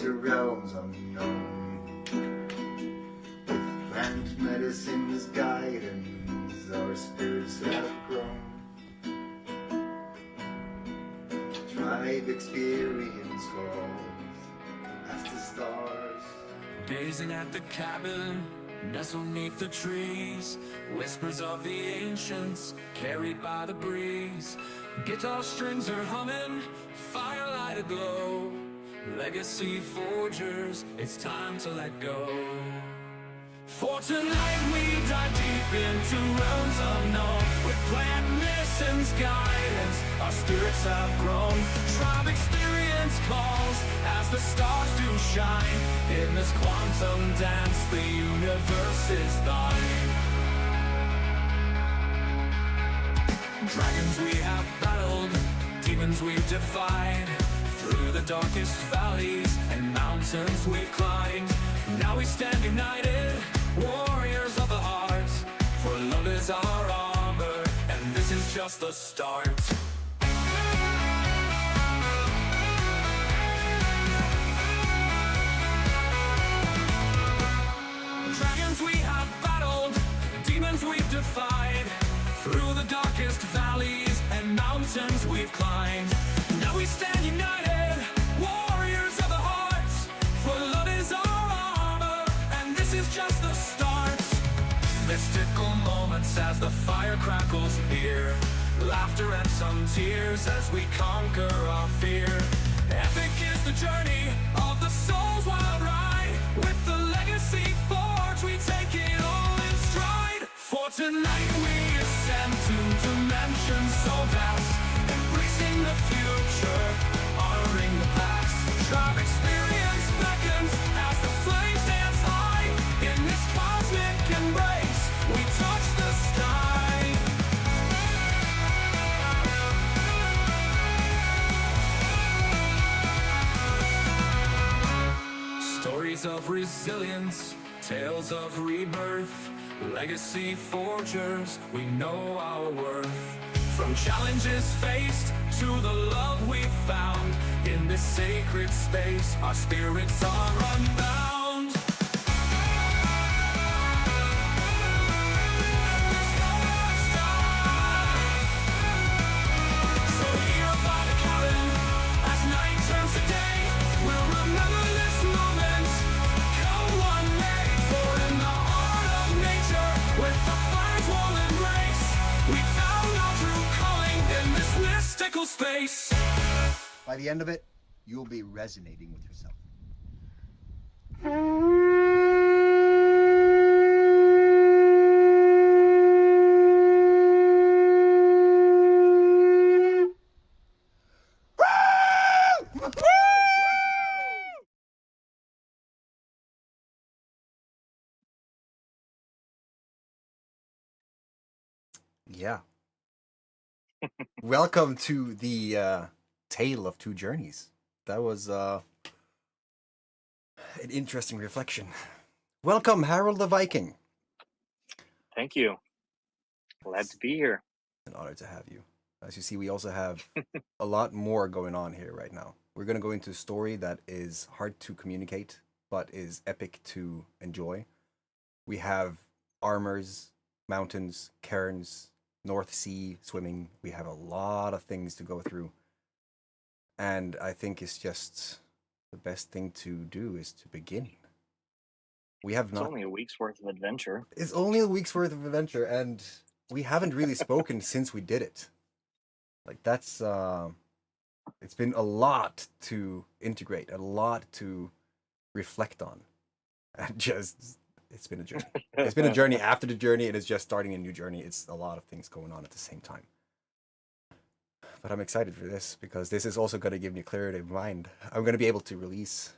to realms unknown. With plant medicine as guidance, our spirits have grown. Tribe experience calls as the stars. Gazing at the cabin, nestled neath the trees, whispers of the ancients carried by the breeze. Guitar strings are humming, firelight aglow. Legacy forgers, it's time to let go. For tonight we dive deep into realms unknown. With plant medicine's guidance, our spirits have grown. Tribe experience calls as the stars do shine. In this quantum dance, the universe is thine. Dragons we have battled, demons we've defied. Through the darkest valleys and mountains we've climbed. Now we stand united, warriors of the heart. For love is our armor, and this is just the start. Dragons we have battled, demons we've defied. Through the darkest valleys and mountains we've climbed. Now we stand united, warriors of the heart. For love is our armor, and this is just the start. Mystical moments as the fire crackles here. Laughter and some tears as we conquer our fear. Epic is the journey of the soul's wild ride. With the legacy forge, we take it all in stride. For tonight we ascend to dimensions so vast. Embracing the future, honoring the past. Tribe experience beckons as the flames dance high. In this cosmic embrace, we touch the sky. Stories of resilience, tales of rebirth. Legacy forgers, we know our worth. From challenges faced to the love we found. In this sacred space, our spirits are unbound. So here by the cabin, as night turns to day, we'll remember this moment, come one day. For in the heart of nature, with the fire's warm embrace, we found our true calling in this mystical space. By the end of it, you'll be resonating with yourself. Yeah. Welcome to the Tale of Two Journeys. That was an interesting reflection. Welcome, Harold the Viking. Thank you. Glad to be here. An honor to have you. As you see, we also have a lot more going on here right now. We're going to go into a story that is hard to communicate, but is epic to enjoy. We have armors, mountains, cairns, North Sea swimming. We have a lot of things to go through. And I think it's just the best thing to do is to begin. We have It's only a week's worth of adventure. It's only a week's worth of adventure, and we haven't really spoken since we did it. Like that's it's been a lot to integrate, a lot to reflect on. And just it's been a journey. It's been a journey after the journey. It is just starting a new journey. It's a lot of things going on at the same time. But I'm excited for this because this is also going to give me clarity of mind. I'm going to be able to release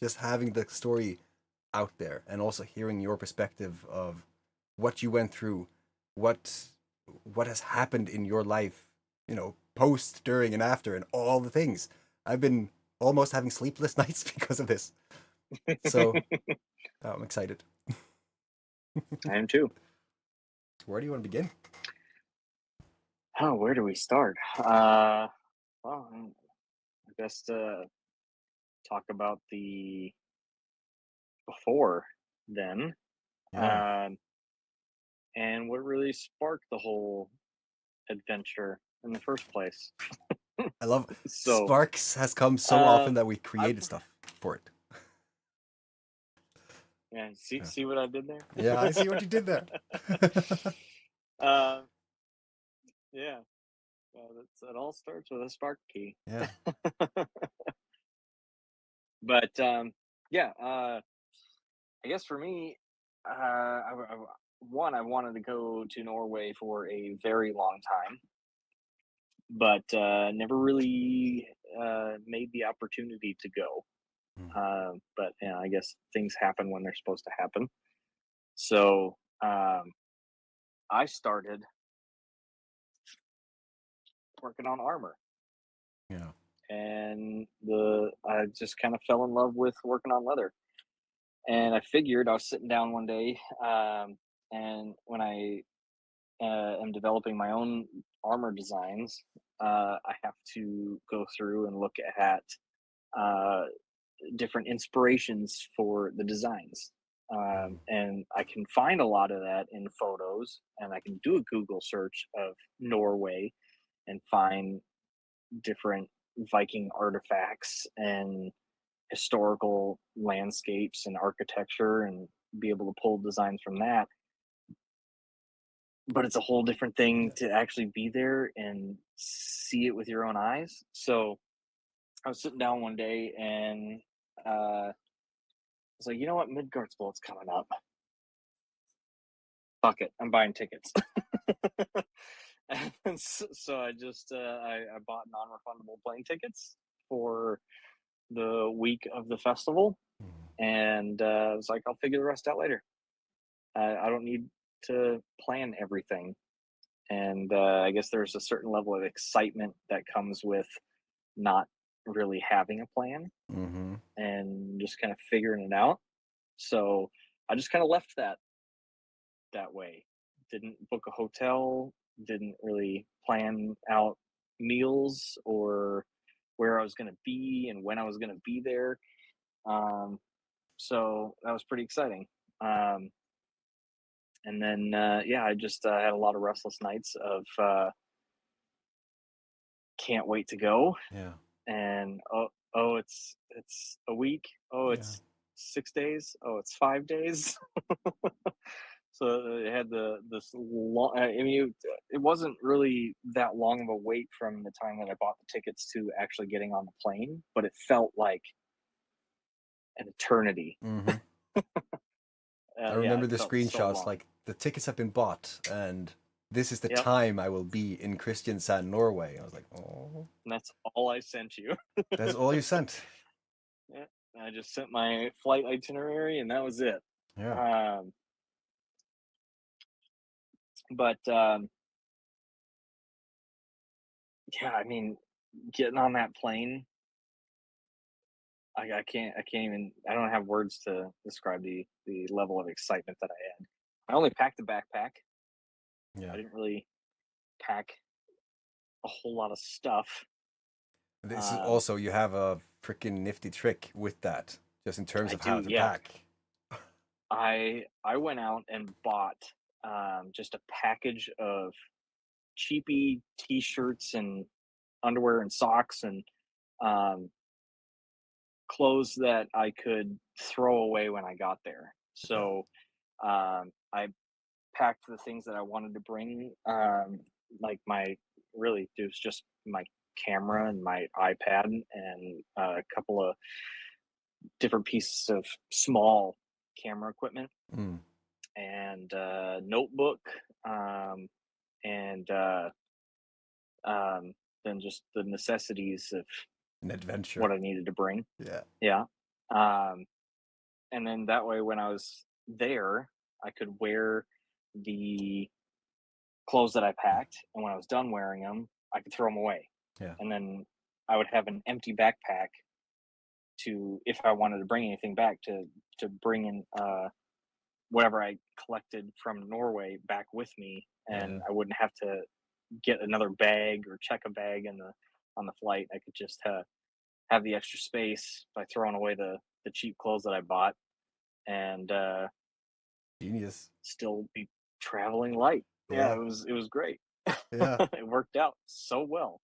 just having the story out there and also hearing your perspective of what you went through, what has happened in your life, you know, post, during, and after, and all the things. I've been almost having sleepless nights because of this. So I'm excited. I am too. Where do you want to begin? Oh, where do we start? Well, I guess talk about the before then, Yeah. um, and what really sparked the whole adventure in the first place. I love So, Sparks has come so often um, that we I've created stuff for it. yeah, see Yeah, see what I did there? yeah, I see what you did there. uh, yeah, it all starts with a spark key. Yeah. But yeah, I guess for me, one, I wanted to go to Norway for a very long time, but never really made the opportunity to go. Mm. But I guess things happen when they're supposed to happen. So I started working on armor, Yeah. and I just kind of fell in love with working on leather. And I figured I was sitting down one day, and when I am developing my own armor designs, I have to go through and look at uh, different inspirations for the designs. Mm. And I can find a lot of that in photos, and I can do a Google search of Norway and find different Viking artifacts and historical landscapes and architecture and be able to pull designs from that. But it's a whole different thing to actually be there and see it with your own eyes. So I was sitting down one day and I was like, you know what, Midgard's coming up. Fuck it, I'm buying tickets. And so I just I bought non-refundable plane tickets for the week of the festival, Mm. and I was like, I'll figure the rest out later. I don't need to plan everything. And I guess there's a certain level of excitement that comes with not really having a plan Mm-hmm. and just kind of figuring it out. So I just kind of left that way. Didn't book a hotel, didn't really plan out meals or where I was going to be and when I was going to be there. Um, so that was pretty exciting. Um, and then, yeah, I just had a lot of restless nights of can't wait to go. Yeah. And oh, it's a week. Oh, Yeah. it's 6 days. Oh, it's 5 days. So it had this long. I mean, it wasn't really that long of a wait from the time that I bought the tickets to actually getting on the plane, but it felt like an eternity. Mm-hmm. I Yeah, remember it the felt so screenshots, long. like the tickets have been bought and this is the Yep, time I will be in Kristiansand, Norway. I was like, oh, and that's all I sent you. that's all you sent. Yeah, I just sent my flight itinerary, and that was it. Yeah. Um, but yeah, I mean, getting on that plane, I can't even. I don't have words to describe the level of excitement that I had. I only packed a backpack. Yeah. I didn't really pack a whole lot of stuff. This is Um, also, you have a freaking nifty trick with that, just in terms I of how do, to yeah. pack. I went out and bought just a package of cheapy t-shirts and underwear and socks and um, clothes that I could throw away when I got there. Yeah. So I packed the things that I wanted to bring, like my really it was just my camera and my iPad and a couple of different pieces of small camera equipment Mm. and notebook um, and then just the necessities of An adventure. what I needed to bring. Yeah. Yeah. Um, and then that way, when I was there, I could wear the clothes that I packed, and when I was done wearing them, I could throw them away. Yeah. And then I would have an empty backpack to, if I wanted to bring anything back, to bring in whatever I collected from Norway back with me, Yeah. and I wouldn't have to get another bag or check a bag on the flight. I could just have have the extra space by throwing away the cheap clothes that I bought, and Genius. still be traveling light. Yeah, Yeah. it was great. Yeah. It worked out so well.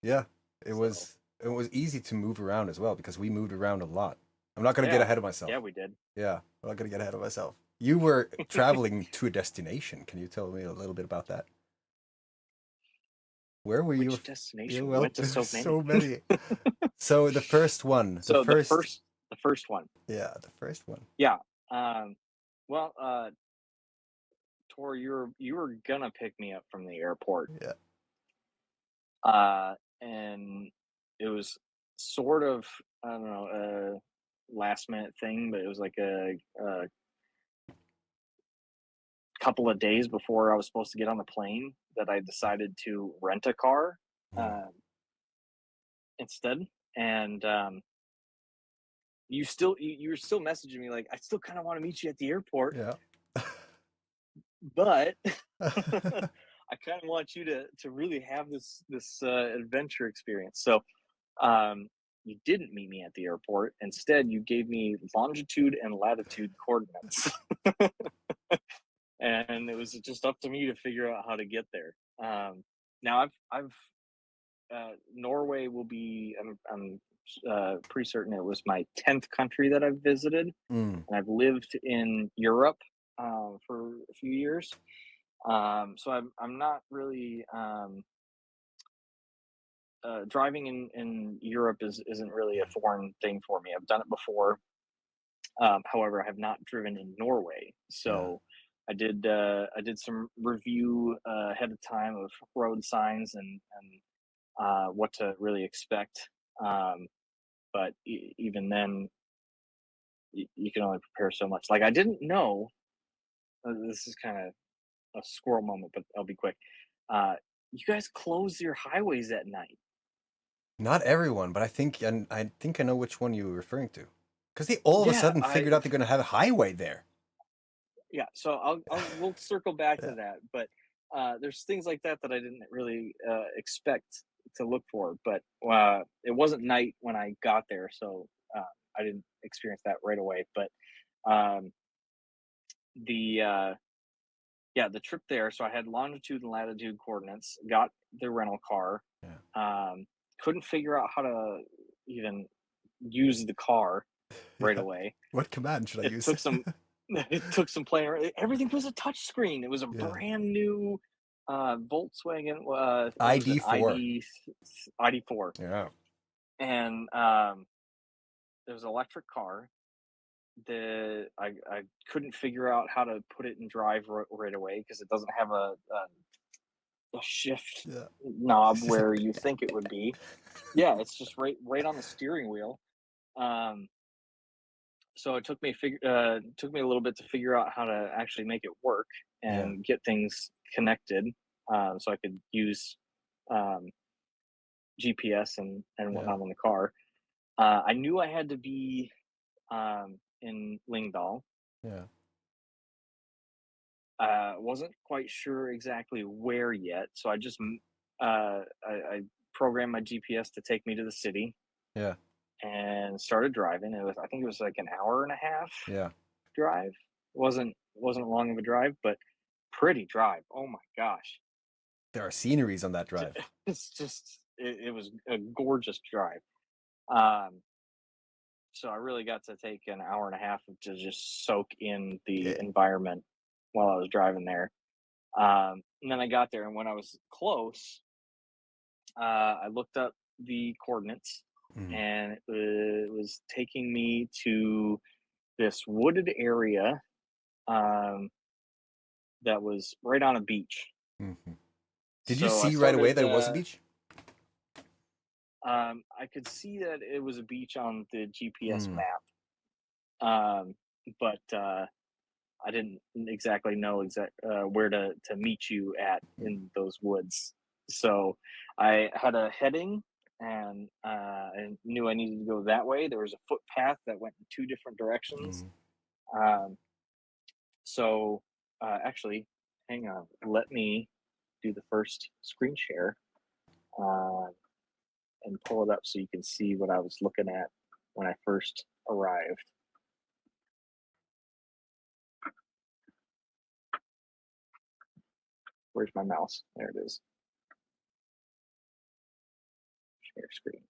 Yeah. It So was easy to move around as well because we moved around a lot. I'm not gonna get yeah, ahead of myself. yeah, we did. Yeah, I'm not gonna get ahead of myself. You were traveling to a destination. Can you tell me a little bit about that? Where were you? Which Yeah, destination? We well, went to there's so many. so many. So the first one, So the first one, yeah, the first one. yeah. Well, Tor, you were gonna pick me up from the airport, Yeah. and it was sort of, I don't know, a last minute thing, but it was like a couple of days before I was supposed to get on the plane that I decided to rent a car Mm. instead. And you were still messaging me like, I still kind of want to meet you at the airport, Yeah. but I kind of want you to really have this adventure experience. So you didn't meet me at the airport. Instead, you gave me longitude and latitude coordinates, and it was just up to me to figure out how to get there. Now I've Norway will be. I'm pretty certain it was my 10th country that I've visited, Mm. and I've lived in Europe for a few years. So I'm not really driving in Europe isn't really a foreign thing for me. I've done it before. However, I have not driven in Norway. Yeah. So I did some review ahead of time of road signs and what to really expect. But even then, you can only prepare so much. Like I didn't know. This is kind of a squirrel moment, but I'll be quick. Uh, you guys close your highways at night. Not everyone, but I think I know which one you were referring to. Because they all of a Yeah, sudden figured out they're gonna have a highway there. yeah. So we'll circle back Yeah. to that, but there's things like that that I didn't really expect to look for. But it wasn't night when I got there, so I didn't experience that right away. But um, the yeah, the trip there. So I had longitude and latitude coordinates. Got the rental car. Yeah. Couldn't figure out how to even use the car right Yeah. away. What command should I It use? took some it took some playing around. Everything was a touch screen. It was a Yeah. brand new Volkswagen. What was it? ID4. ID4, Yeah. and it was an electric car. I couldn't figure out how to put it in drive right away because it doesn't have a shift Yeah. knob where you think it would be. Yeah, it's just right on the steering wheel. Um, so it took me took me a little bit to figure out how to actually make it work Yeah. and get things connected, so I could use um, GPS and Yeah. whatnot on the car. I knew I had to be in Lingdal. Yeah. Wasn't quite sure exactly where yet, so I just I programmed my GPS to take me to the city Yeah. and started driving. I think it was like an hour and a half Yeah. drive. Wasn't long of a drive, but pretty drive. Oh my gosh. There are sceneries on that drive. It's just it was a gorgeous drive. Um so I really got to take an hour and a half to just soak in the Yeah. environment while I was driving there. And then I got there, and when I was close, I looked up the coordinates, Mm. and it was taking me to this wooded area um, that was right on a beach. Mm-hmm. Did you So I see right away started. that it was a beach? I could see that it was a beach on the GPS Mm. map, but I didn't exactly know where to meet you at in those woods. So I had a heading, and I knew I needed to go that way. There was a footpath that went in two different directions. Mm. Um, so actually, hang on. Let me do the first screen share, uh, and pull it up so you can see what I was looking at when I first arrived. Where's my mouse? There it is. Share screen.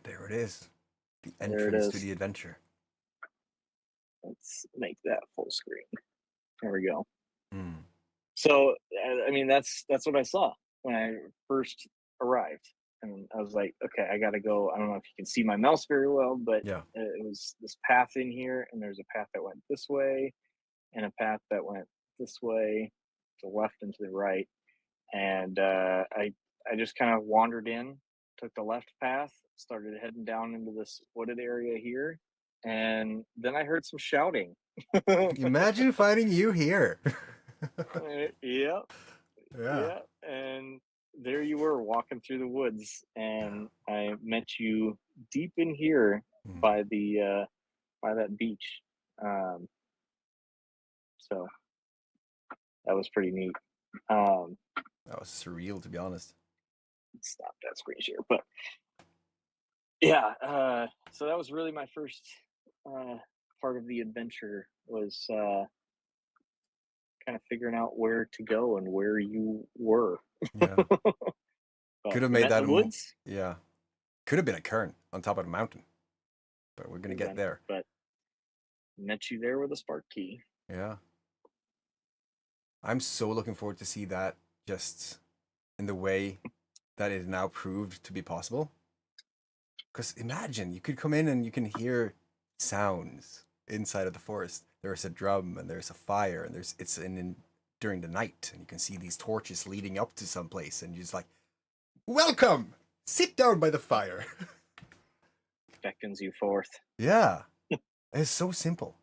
There it is. The There it entrance to is. the adventure. Let's make that full screen. There we go. Mm. So, I mean, that's what I saw when I first arrived, and I was like, okay, I gotta go. I don't know if you can see my mouse very well, but Yeah. it was this path in here, and there's a path that went this way, and a path that went this way, to the left and to the right, and I just kind of wandered in, took the left path, started heading down into this wooded area here, and then I heard some shouting. Imagine finding you here. Yep. Yeah. Yeah, and there you were walking through the woods, and I met you deep in here Mm. by that beach. So that was pretty neat. That was surreal, to be honest. Stop that screen share, but yeah. So that was really my first part of the adventure, was kind of figuring out where to go and where you were. Yeah. But Could have we made met that in the woods. Yeah. Could have been a cairn on top of a mountain. But we're gonna get there. But met you there with a spark key. Yeah. I'm so looking forward to see that just in the way that it now proved to be possible. Because imagine you could come in and you can hear sounds inside of the forest. There's a drum and there's a fire and it's during the night, and you can see these torches leading up to some place, and you're just like, welcome! Sit down by the fire. Beckons you forth. Yeah. It's so simple.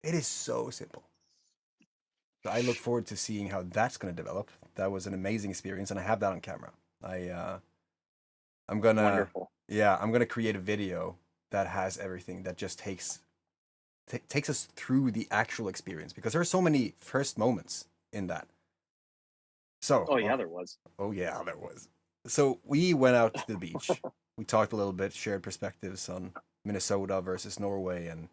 It is so simple. So I look forward to seeing how that's going to develop. That was an amazing experience, and I have that on camera. I'm gonna Wonderful. I'm gonna create a video that has everything, that just takes us through the actual experience, because there are so many first moments in that. So Oh yeah, there was. oh yeah, there was. So we went out to the beach. We talked a little bit, shared perspectives on Minnesota versus Norway, and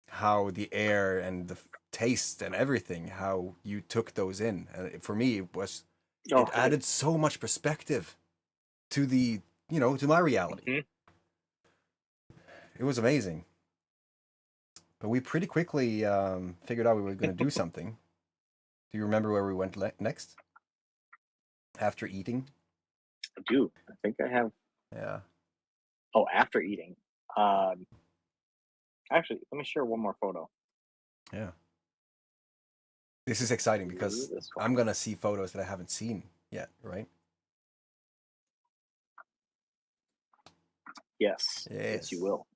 how the air and the taste and everything, how you took those in. And for me, it added so much perspective to to my reality. Mm-hmm. It was amazing. But we pretty quickly figured out we were going to do something. Do you remember where we went next? After eating? I do. I think I have. Yeah. Oh, after eating. Actually, let me share one more photo. Yeah. This is exciting because I'm going to see photos that I haven't seen yet, right? Yes. Yes. Yes, you will.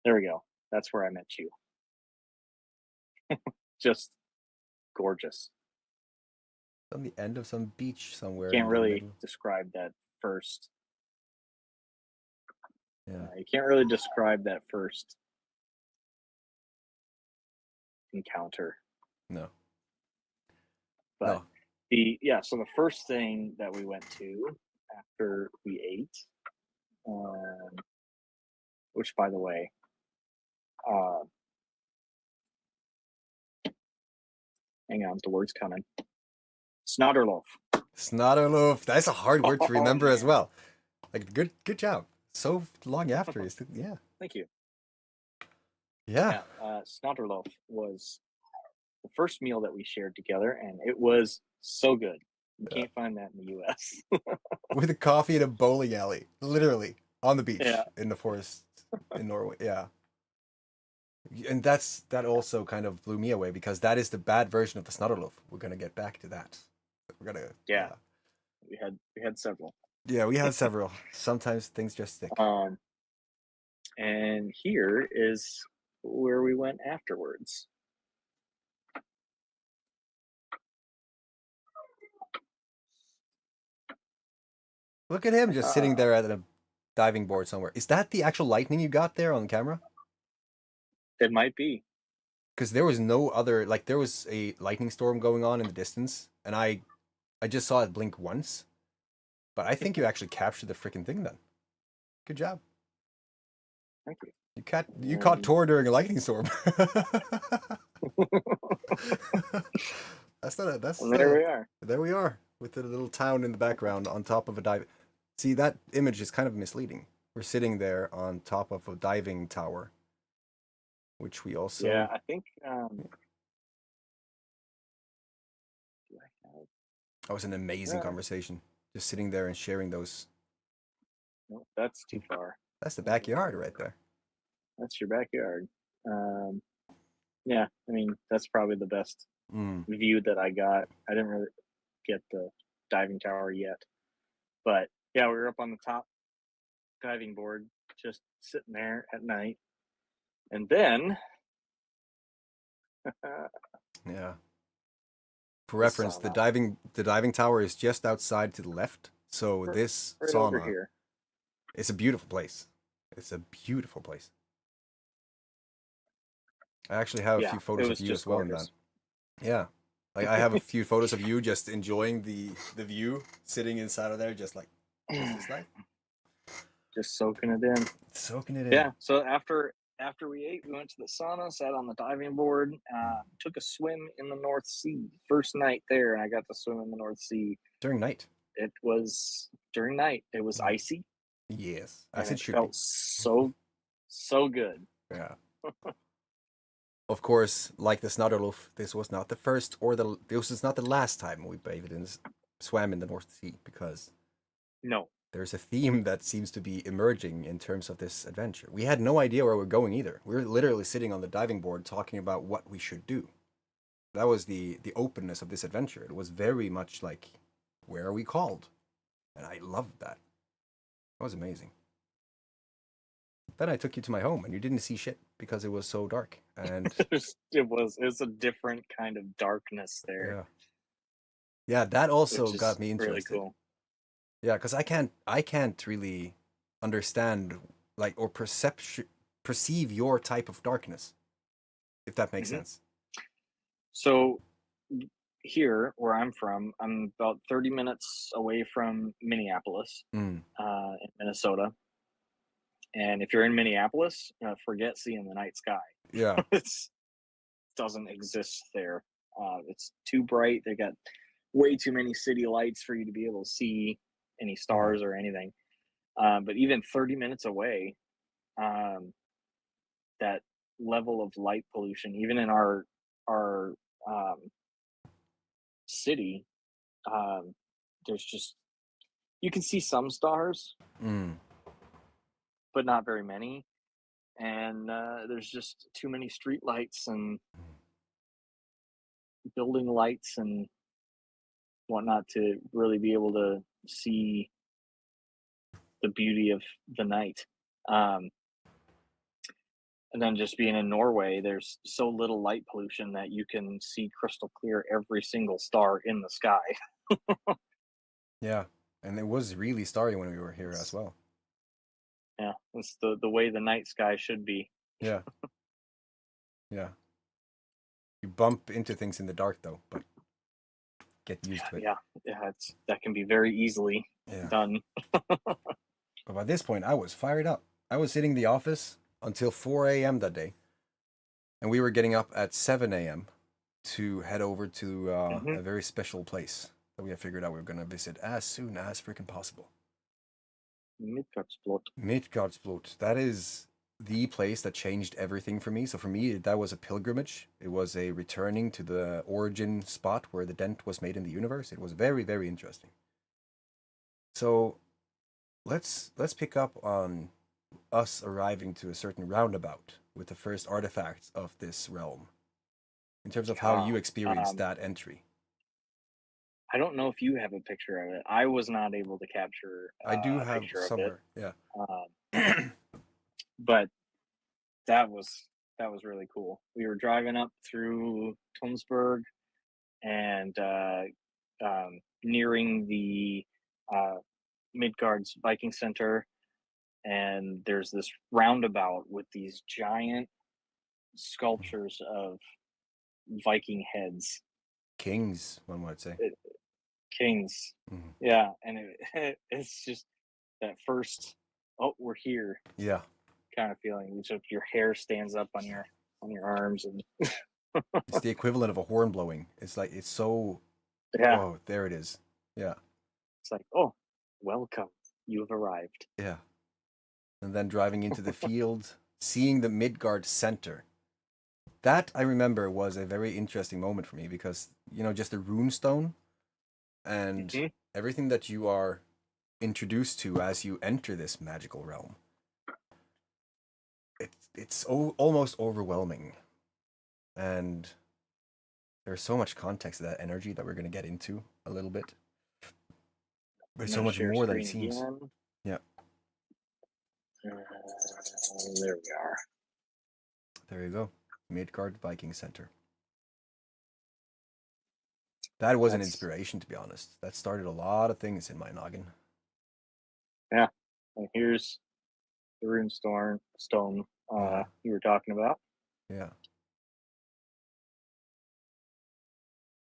There we go. That's where I met you. Just gorgeous. On the end of some beach somewhere. Can't in the really middle. describe that first. Yeah. You can't really describe that first encounter. No. But so the first thing that we went to after we ate, which by the way, hang on, the word's coming. Snodderloaf. Snodderloaf. That's a hard word to remember as man. well. Like, good job. So long after. Yeah. Thank you. Yeah. Snodderloaf was the first meal that we shared together, and it was so good. You can't find that in the U.S. With a coffee in a bowling alley, literally on the beach Yeah. in the forest in Norway. Yeah. And that also kind of blew me away, because that is the bad version of the Snodderloaf. We're gonna get back to that. We're gonna. Yeah. We had several. Yeah, we had several. Sometimes things just stick. And here is where we went afterwards. Look at him just sitting there at a diving board somewhere. Is that the actual lightning you got there on camera? It might be. because there was no other, like there was a lightning storm going on in the distance, and I just saw it blink once. But I think you actually captured the freaking thing then. Good job. Thank you. You caught Tor during a lightning storm. And there we are. There we are with the little town in the background on top of a dive. See, that image is kind of misleading. We're sitting there on top of a diving tower, which we also. Yeah, I think. That was an amazing conversation. Just sitting there and sharing those. No, that's too far. That's the backyard right there. That's your backyard. Yeah, I mean that's probably the best view that I got. I didn't really get the diving tower yet, but yeah, we were up on the top diving board, just sitting there at night, and then yeah. For reference, the diving tower is just outside to the left. So this right sauna, over here. It's a beautiful place. It's a beautiful place. I actually have a few photos of you as well in that. Yeah. Like I have a few photos of you just enjoying the view, sitting inside of there, just like just soaking it in. Soaking it in. Yeah. So after we ate, we went to the sauna, sat on the diving board, took a swim in the North Sea. First night there, and I got to swim in the North Sea. During night? It was during night. It was icy. Yes. As it should felt be. So good. Yeah. Of course, like the Snarderloof, this was not the first this was not the last time we bathed and swam in the North Sea, because no, there's a theme that seems to be emerging in terms of this adventure. We had no idea where we're going either. We were literally sitting on the diving board talking about what we should do. That was the openness of this adventure. It was very much like, where are we called? And I loved that. It was amazing. Then I took you to my home, and you didn't see shit because it was so dark. And it's a different kind of darkness there. Yeah, that also got me interested. Really cool. Yeah, because I can't really understand like or perceive your type of darkness, if that makes sense. So here, where I'm from, I'm about 30 minutes away from Minneapolis, in Minnesota. And if you're in Minneapolis, forget seeing the night sky. Yeah. It doesn't exist there. It's too bright. They got way too many city lights for you to be able to see any stars or anything. But even 30 minutes away, that level of light pollution, even in our city, there's just, you can see some stars, but not very many. And there's just too many street lights and building lights and whatnot to really be able to see the beauty of the night. And then just being in Norway, there's so little light pollution that you can see crystal clear every single star in the sky. Yeah, and it was really starry when we were here as well. Yeah, it's the way the night sky should be. Yeah. Yeah. You bump into things in the dark though, but get used to it. Yeah, that can be very easily done. But by this point, I was fired up. I was sitting in the office until 4 a.m. that day, and we were getting up at 7 a.m. to head over to a very special place that we have figured out we were going to visit as soon as freaking possible. Midgardsblot. That is the place that changed everything for me. So for me, that was a pilgrimage. It was a returning to the origin spot where the dent was made in the universe. It was very, very interesting. So let's pick up on us arriving to a certain roundabout with the first artifacts of this realm, in terms of how you experienced that entry. I don't know if you have a picture of it. I was not able to capture. I do have somewhere. Yeah. But that was really cool. We were driving up through Tonsberg and nearing the Midgard's Viking Center, and there's this roundabout with these giant sculptures of Viking heads, Kings, one might say. kings. Mhm. Yeah, and it's just that first, oh, we're here Yeah. kind of feeling. So your hair stands up on your arms, and It's the equivalent of a horn blowing. It's like, it's so, yeah, oh, there it is. Yeah. it's like, oh, welcome, you have arrived. Yeah. And then driving into the field, seeing the Midgard center. That I remember was a very interesting moment for me because, just the runestone and Hmm. everything that you are introduced to as you enter this magical realm. It's almost overwhelming. And there's so much context to that energy that we're going to get into a little bit. I'm There's so gonna much share more than it screen seems. again. Yeah. There we are. There you go. Midgard Viking Center. That was an That's inspiration, to be honest. That started a lot of things in my noggin. yeah. And here's the rune stone Yeah. you were talking about. Yeah.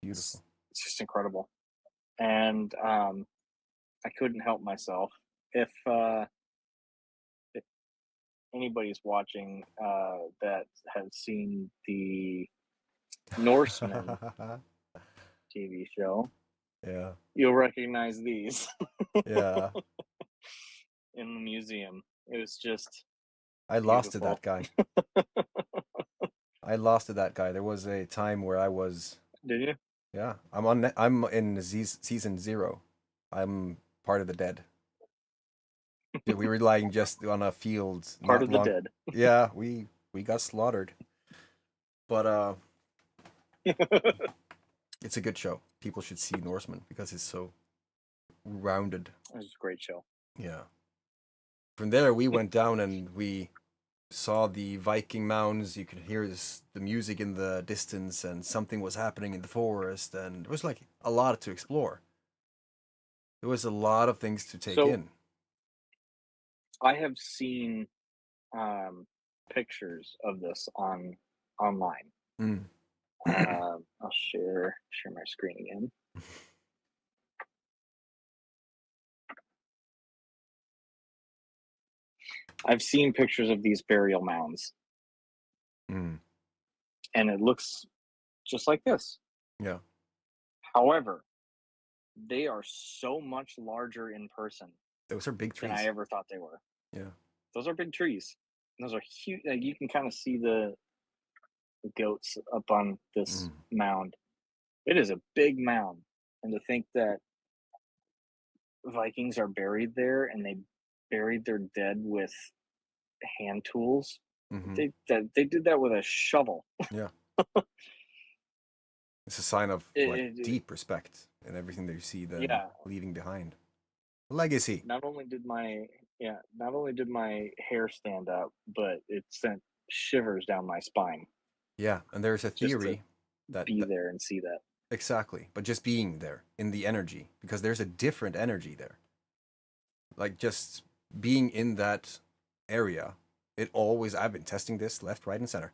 It's, Beautiful. it's just incredible. And I couldn't help myself. If anybody's watching that has seen the Norseman TV show, Yeah. you'll recognize these Yeah. in the museum. It was just I lost to that beautiful. guy. I lost to that guy. There was a time where I was, Did you? yeah, I'm in season 0. I'm part of the dead. Yeah, we were lying just on a field Part not of the long. dead. Yeah, we got slaughtered. But it's a good show. People should see Norseman because it's so rounded. It was a great show. Yeah. From there, we went down and we saw the Viking mounds. You could hear the music in the distance, and something was happening in the forest, and it was like a lot to explore. There was a lot of things to take So in. I have seen pictures of this online. Mm. I'll share my screen again. I've seen pictures of these burial mounds, Mm. and it looks just like this. Yeah. However, they are so much larger in person Those are big than trees. I ever thought they were. Yeah. Those are big trees. Those are huge. You can kind of see the goats up on this Mm. mound. It is a big mound, and to think that Vikings are buried there and they buried their dead with hand tools. Hmm. They did that with a shovel. Yeah. It's a sign of like It, deep respect and everything that you see them yeah. leaving behind. Legacy. Not only did my hair stand up, but it sent shivers down my spine Yeah, and there's a just to theory that, be there and see that. exactly, but just being there in the energy, because there's a different energy there. Like just being in that area, I've been testing this left, right, and center.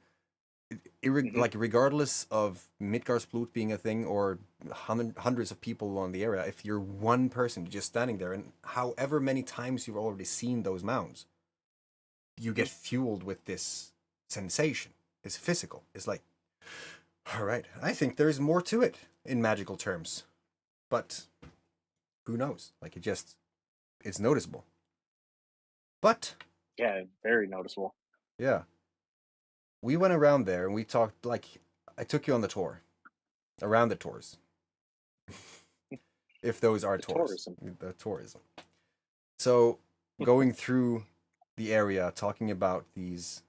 Like regardless of Midgardsplut being a thing or hundreds of people on the area, if you're one person just standing there, and however many times you've already seen those mounds, you get fueled with this sensation. It's physical. It's like, all right, I think there's more to it in magical terms, but who knows? Like it's noticeable. But Yeah, very noticeable. yeah, we went around there and we talked. Like I took you on the tour, around the tours, if those are tours, Tourism. the tourism. So going through the area, talking about these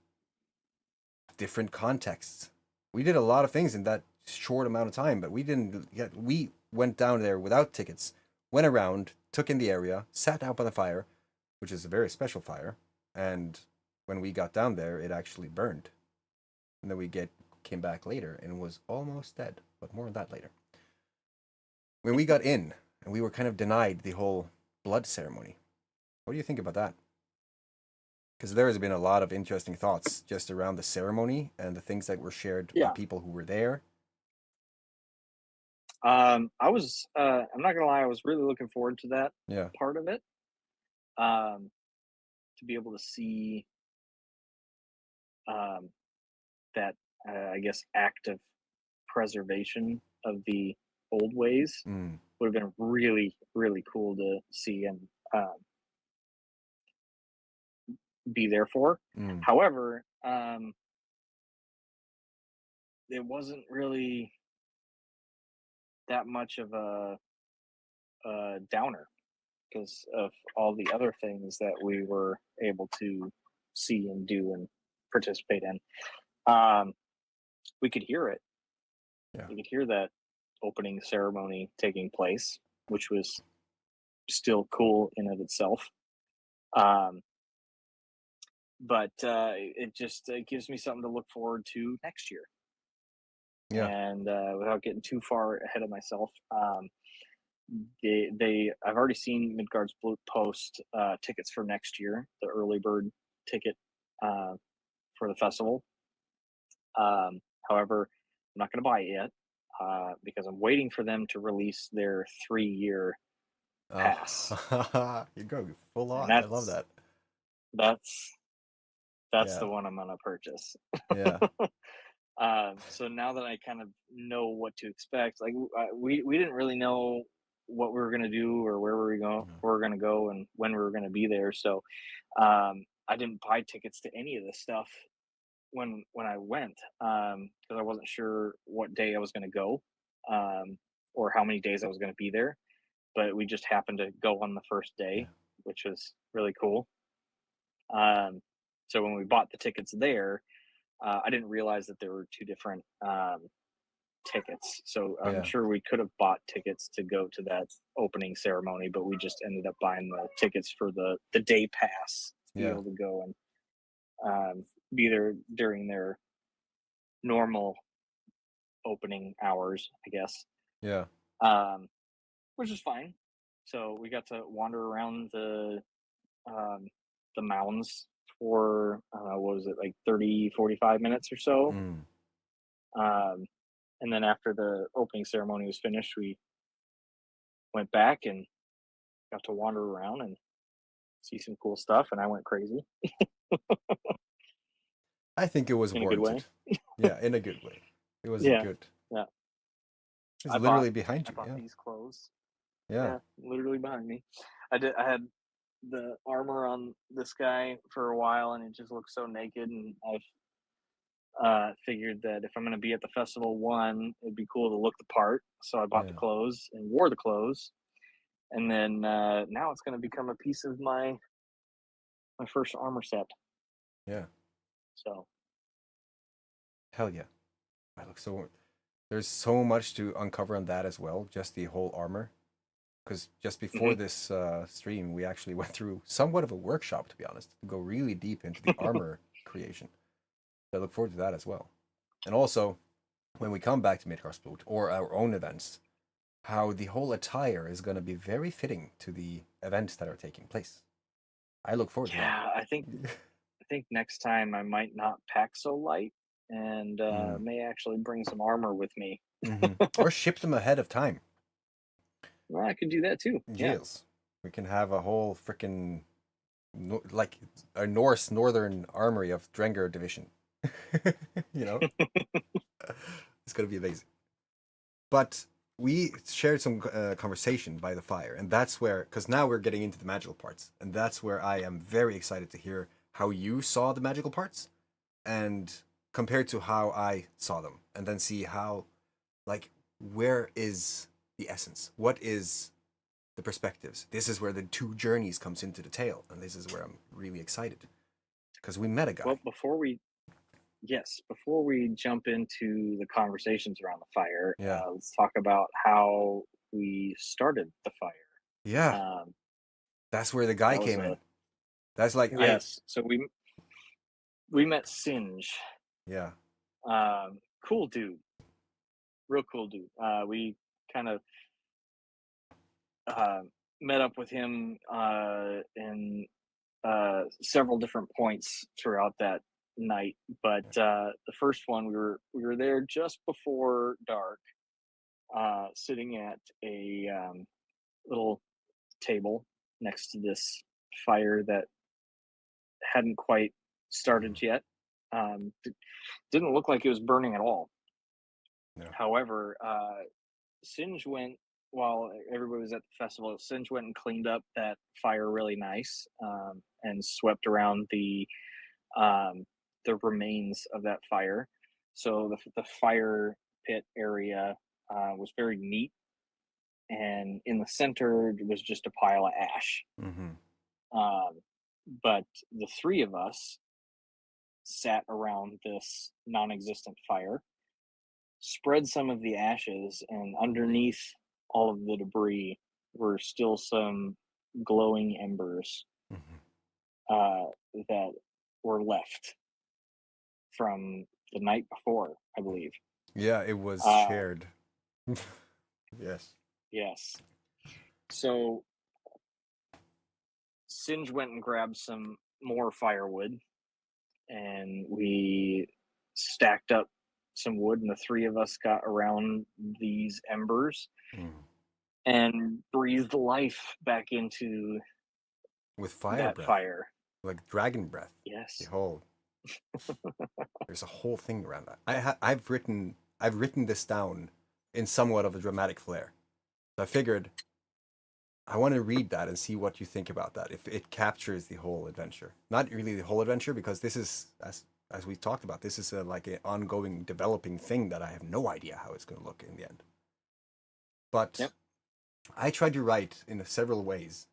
different contexts. We did a lot of things in that short amount of time, but we went down there without tickets, went around, took in the area, sat out by the fire, which is a very special fire, and when we got down there, it actually burned. And then came back later and was almost dead, but more on that later. When we got in, and we were kind of denied the whole blood ceremony. What do you think about that? Because there has been a lot of interesting thoughts just around the ceremony and the things that were shared by Yeah. people who were there. I was. I'm not gonna lie. I was really looking forward to that Yeah. part of it. Um, to be able to see um, that, I guess, act of preservation of the old ways Mm. would have been really, really cool to see and be there for. Mm. However, it wasn't really that much of a downer because of all the other things that we were able to see and do and participate in. We could hear it. Yeah. We could hear that opening ceremony taking place, which was still cool in of itself. Um, but it just gives me something to look forward to next year. Yeah. And without getting too far ahead of myself, I've already seen Midgard's Blue post tickets for next year, the early bird ticket uh, for the festival. However, I'm not going to buy it yet because I'm waiting for them to release their 3-year pass, You're going full and on. I love that. that's Yeah. the one I'm going to purchase. Yeah. So now that I kind of know what to expect, like we didn't really know what we were gonna do or where we were gonna go and when we were gonna be there. So I didn't buy tickets to any of this stuff when I went because I wasn't sure what day I was gonna go or how many days I was gonna be there. But we just happened to go on the first Yeah. day, which was really cool. Um, so when we bought the tickets there, I didn't realize that there were two different tickets. So I'm Yeah. sure we could have bought tickets to go to that opening ceremony, but we just ended up buying the tickets for the day pass to be Yeah. able to go and be there during their normal opening hours, I guess, Yeah. um, which is fine. So we got to wander around um, the mounds for what was it, like 30-45 minutes or so. Mm. Um, and then after the opening ceremony was finished, we went back and got to wander around and see some cool stuff. And I went crazy I think it was in a good way. warranted. Yeah, in a good way. It was a Yeah, good. yeah. It's I bought literally behind I you. bought Yeah. these clothes. Yeah. Yeah, literally behind me. I had the armor on this guy for a while, and it just looked so naked. And I've figured that if I'm going to be at the festival, one, it'd be cool to look the part. So I bought the Yeah. clothes and wore the clothes, and then now it's going to become a piece of my first armor set. Yeah. So Hell yeah. I look so. There's so much to uncover on that as well. Just the whole armor. Because just before mhm. this stream, we actually went through somewhat of a workshop, to be honest, to go really deep into the armor creation. So I look forward to that as well. And also, when we come back to Midgardsport or our own events, how the whole attire is going to be very fitting to the events that are taking place. I look forward to that. Yeah, I think next time I might not pack so light and Mm. may actually bring some armor with me. Hmm. Or ship them ahead of time. Well, I could do that too. Yeah. Jails. We can have a whole freaking like a Norse northern armory of Drenger division. You know, it's gonna be amazing. But we shared some conversation by the fire, and that's where, because now we're getting into the magical parts, and that's where I am very excited to hear how you saw the magical parts, and compared to how I saw them, and then see how, like, where is the essence? What is the perspectives? This is where the two journeys comes into the tale, and this is where I'm really excited because we met a Well, guy. before we jump into the conversations around the fire, Yeah, let's talk about how we started the fire. yeah, Um, that's where the guy that was came in. That's like I, yes. So we met Singe. yeah, Cool dude, real cool dude. We kind of uh, met up with him in several different points throughout that night. But the first one, we were there just before dark, sitting at a little table next to this fire that hadn't quite started yet. Didn't look like it was burning at all. No. However, Singe went while everybody was at the festival. Singe went and cleaned up that fire really nice, and swept around the remains of that fire. So the fire pit area was very neat, and in the center was just a pile of ash. Mm-hmm. But the three of us sat around this non-existent fire, spread some of the ashes, and underneath all of the debris were still some glowing embers Mm-hmm. that were left from the night before, I believe. Yeah, it was Uh, shared. Yes. yes. So Singe went and grabbed some more firewood, and we stacked up some wood, and the three of us got around these embers Mm. and breathed life back into With fire that breath, fire. like dragon breath. Yes. Behold, there's a whole thing around that. I've written this down in somewhat of a dramatic flair. So I figured I want to read that and see what you think about that. If it captures the whole adventure, not really the whole adventure, because this is as we talked about, this is like an ongoing developing thing that I have no idea how it's going to look in the end. But Yep. I tried to write in several ways,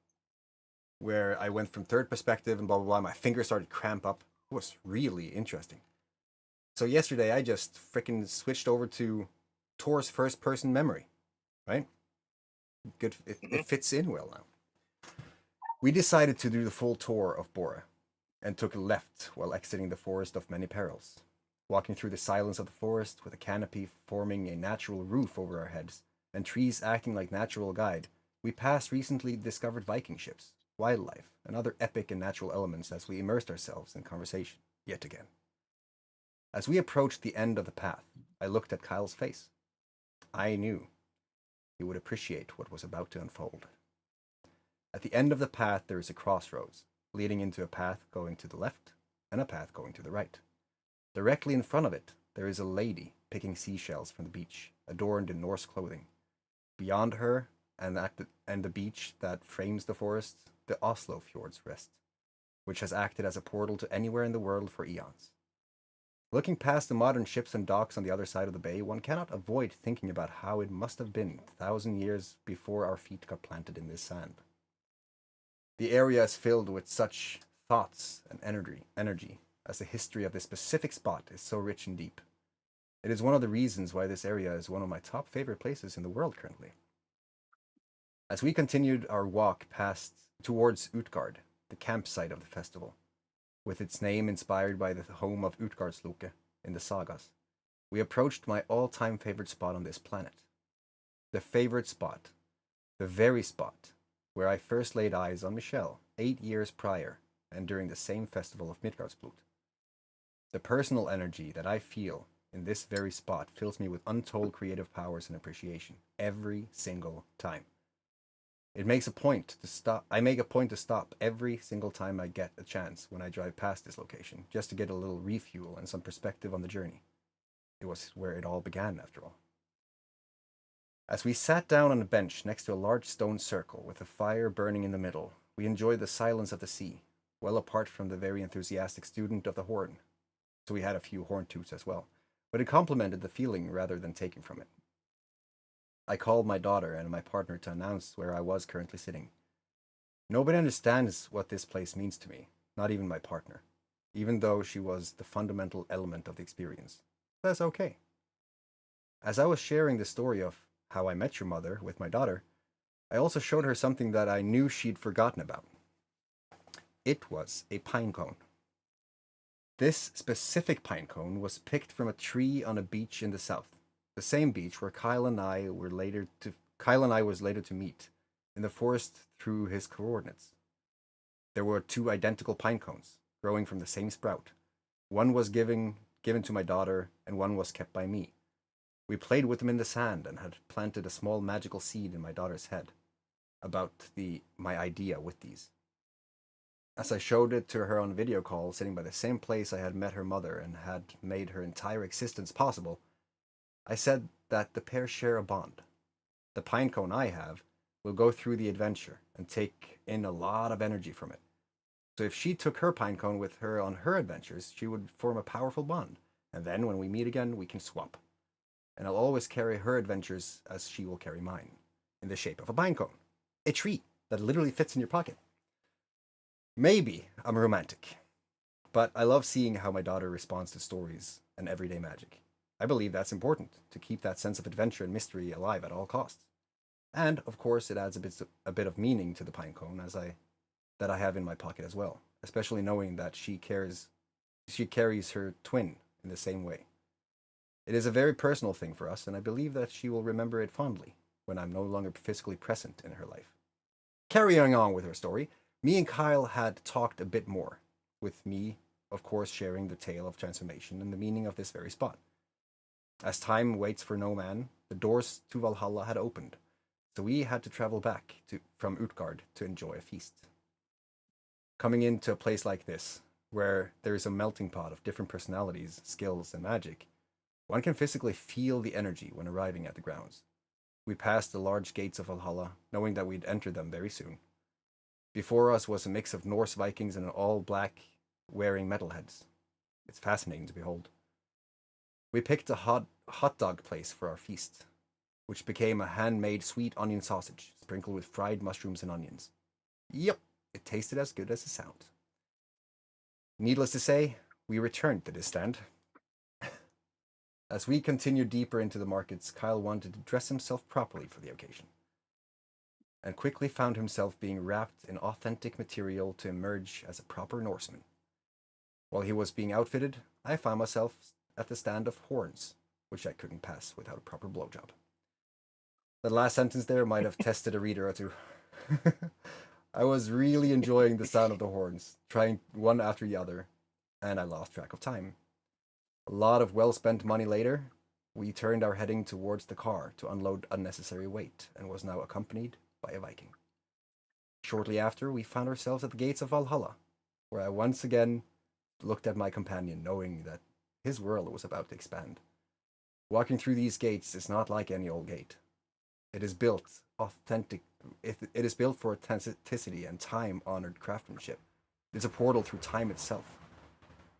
where I went from third perspective and blah blah blah. My fingers started to cramp up. It was really interesting. So yesterday I just freaking switched over to Tor's first person memory, right? Good, it fits in well now. We decided to do the full tour of Bora, and took a left while exiting the forest of many perils. Walking through the silence of the forest with a canopy forming a natural roof over our heads, and trees acting like natural guide, we passed recently discovered Viking ships, wildlife, and other epic and natural elements as we immersed ourselves in conversation, yet again. As we approached the end of the path, I looked at Kyle's face. I knew he would appreciate what was about to unfold. At the end of the path there is a crossroads, leading into a path going to the left and a path going to the right. Directly in front of it, there is a lady picking seashells from the beach, adorned in Norse clothing. Beyond her, and the beach that frames the forest, the Oslo fjords rest, which has acted as a portal to anywhere in the world for eons. Looking past the modern ships and docks on the other side of the bay, one cannot avoid thinking about how it must have been 1,000 years before our feet got planted in this sand. The area is filled with such thoughts and energy, as the history of this specific spot is so rich and deep. It is one of the reasons why this area is one of my top favorite places in the world currently. As we continued our walk towards Utgard, the campsite of the festival, with its name inspired by the home of Utgardsloke in the sagas, we approached my all-time favorite spot on this planet. The favorite spot, the very spot, where I first laid eyes on Michelle 8 years prior and during the same festival of Midgardsblot. The personal energy that I feel in this very spot fills me with untold creative powers and appreciation every single time. It makes a point to stop. I make a point to stop every single time I get a chance when I drive past this location, just to get a little refuel and some perspective on the journey. It was where it all began, after all. As we sat down on a bench next to a large stone circle with a fire burning in the middle, we enjoyed the silence of the sea, well apart from the very enthusiastic student of the horn. So we had a few horn toots as well, but it complemented the feeling rather than taking from it. I called my daughter and my partner to announce where I was currently sitting. Nobody understands what this place means to me, not even my partner, even though she was the fundamental element of the experience. That's okay. As I was sharing the story of how I met your mother with my daughter, I also showed her something that I knew she'd forgotten about. It was a pine cone. This specific pine cone was picked from a tree on a beach in the south, the same beach where Kyle and I was later to meet in the forest through his coordinates. There were two identical pine cones growing from the same sprout. One was given to my daughter, and one was kept by me. We played with them in the sand and had planted a small magical seed in my daughter's head about my idea with these. As I showed it to her on video call, sitting by the same place I had met her mother and had made her entire existence possible, I said that the pair share a bond. The pinecone I have will go through the adventure and take in a lot of energy from it. So if she took her pinecone with her on her adventures, she would form a powerful bond. And then when we meet again, we can swap. And I'll always carry her adventures as she will carry mine, in the shape of a pinecone. A tree that literally fits in your pocket. Maybe I'm romantic, but I love seeing how my daughter responds to stories and everyday magic. I believe that's important, to keep that sense of adventure and mystery alive at all costs. And, of course, it adds a bit of meaning to the pinecone that I have in my pocket as well, especially knowing that she carries her twin in the same way. It is a very personal thing for us, and I believe that she will remember it fondly when I'm no longer physically present in her life. Carrying on with her story, me and Kyle had talked a bit more, with me, of course, sharing the tale of transformation and the meaning of this very spot. As time waits for no man, the doors to Valhalla had opened, so we had to travel back from Utgard to enjoy a feast. Coming into a place like this, where there is a melting pot of different personalities, skills, and magic, one can physically feel the energy when arriving at the grounds. We passed the large gates of Valhalla, knowing that we'd enter them very soon. Before us was a mix of Norse Vikings and all black, wearing metalheads. It's fascinating to behold. We picked a hot dog place for our feast, which became a handmade sweet onion sausage, sprinkled with fried mushrooms and onions. Yep, it tasted as good as it sounded. Needless to say, we returned to this stand. As we continued deeper into the markets, Kyle wanted to dress himself properly for the occasion, and quickly found himself being wrapped in authentic material to emerge as a proper Norseman. While he was being outfitted, I found myself at the stand of horns, which I couldn't pass without a proper blowjob. The last sentence there might have tested a reader or two. I was really enjoying the sound of the horns, trying one after the other, and I lost track of time. A lot of well-spent money later, we turned our heading towards the car to unload unnecessary weight, and was now accompanied by a Viking. Shortly after, we found ourselves at the gates of Valhalla, where I once again looked at my companion, knowing that his world was about to expand. Walking through these gates is not like any old gate. It is built it is built for authenticity and time-honored craftsmanship. It is a portal through time itself.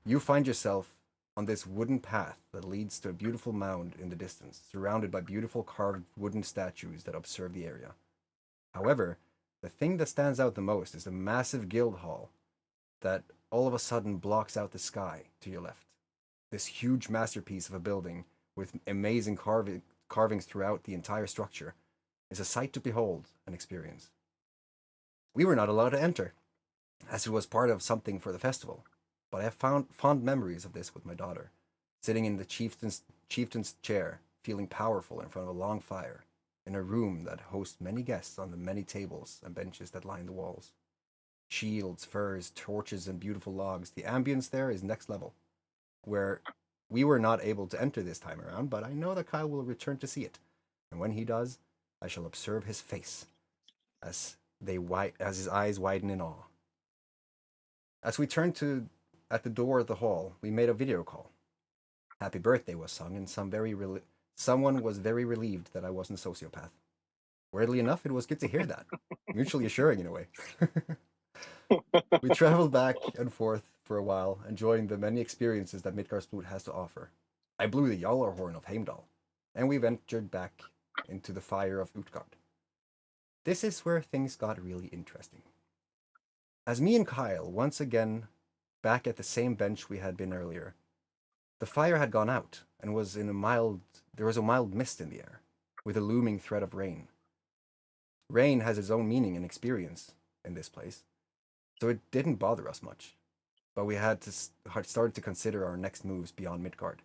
You find yourself on this wooden path that leads to a beautiful mound in the distance, surrounded by beautiful carved wooden statues that observe the area. However, the thing that stands out the most is the massive guild hall that all of a sudden blocks out the sky to your left. This huge masterpiece of a building with amazing carvings throughout the entire structure is a sight to behold and experience. We were not allowed to enter, as it was part of something for the festival, but I have found fond memories of this with my daughter, sitting in the chieftain's chair, feeling powerful in front of a long fire, in a room that hosts many guests on the many tables and benches that line the walls. Shields, furs, torches, and beautiful logs. The ambience there is next level, where we were not able to enter this time around, but I know that Kyle will return to see it, and when he does, I shall observe his face as his eyes widen in awe. As we turned at the door of the hall, we made a video call. Happy birthday was sung, and someone was very relieved that I wasn't a sociopath. Weirdly enough, it was good to hear that. Mutually assuring in a way. We traveled back and forth for a while, enjoying the many experiences that Midgardsplut has to offer. I blew the Jarlarhorn of Heimdall, and we ventured back into the fire of Utgard. This is where things got really interesting. As me and Kyle once again back at the same bench we had been earlier, the fire had gone out and there was a mild mist in the air, with a looming threat of rain. Rain has its own meaning and experience in this place, so it didn't bother us much. But we had started to consider our next moves beyond Midgard.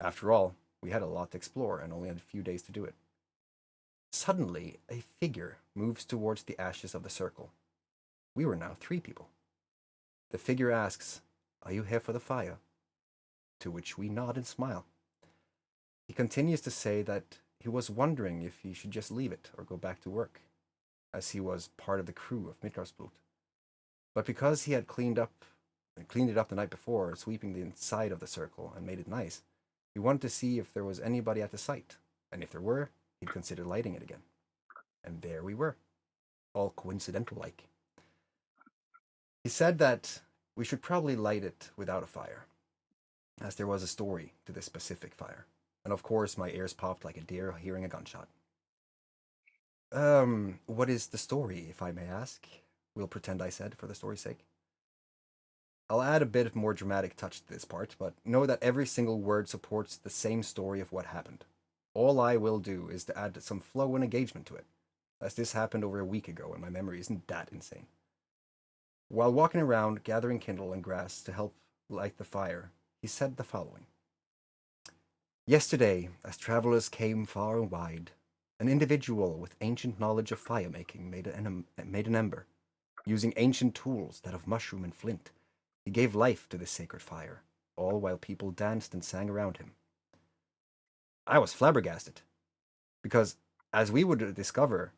After all, we had a lot to explore and only had a few days to do it. Suddenly, a figure moves towards the ashes of the circle. We were now 3 people, The figure asks, "Are you here for the fire?" To which we nod and smile. He continues to say that he was wondering if he should just leave it or go back to work, as he was part of the crew of Midgardsblot. But because he had cleaned it up the night before, sweeping the inside of the circle and made it nice, he wanted to see if there was anybody at the site, and if there were, he'd consider lighting it again. And there we were, all coincidental-like. He said that we should probably light it without a fire, as there was a story to this specific fire. And of course, my ears popped like a deer hearing a gunshot. What is the story, if I may ask? We'll pretend I said, for the story's sake. I'll add a bit more dramatic touch to this part, but know that every single word supports the same story of what happened. All I will do is to add some flow and engagement to it, as this happened over a week ago and my memory isn't that insane. While walking around, gathering kindle and grass to help light the fire, he said the following. Yesterday, as travelers came far and wide, an individual with ancient knowledge of fire-making made an ember. Using ancient tools, that of mushroom and flint, he gave life to this sacred fire, all while people danced and sang around him. I was flabbergasted, because, as we would discover,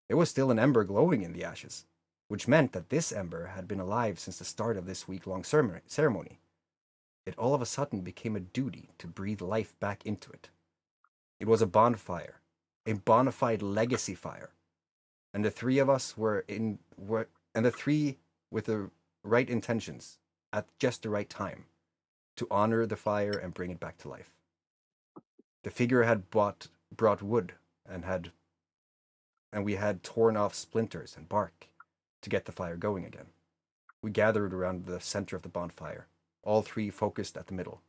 there was still an ember glowing in the ashes, which meant that this ember had been alive since the start of this week-long ceremony. It all of a sudden became a duty to breathe life back into it. It was a bonfire, a bona fide legacy fire, and the three of us were the three with the right intentions at just the right time to honor the fire and bring it back to life. The figure had brought wood and we had torn off splinters and bark to get the fire going again. We gathered around the center of the bonfire, all three focused at the middle,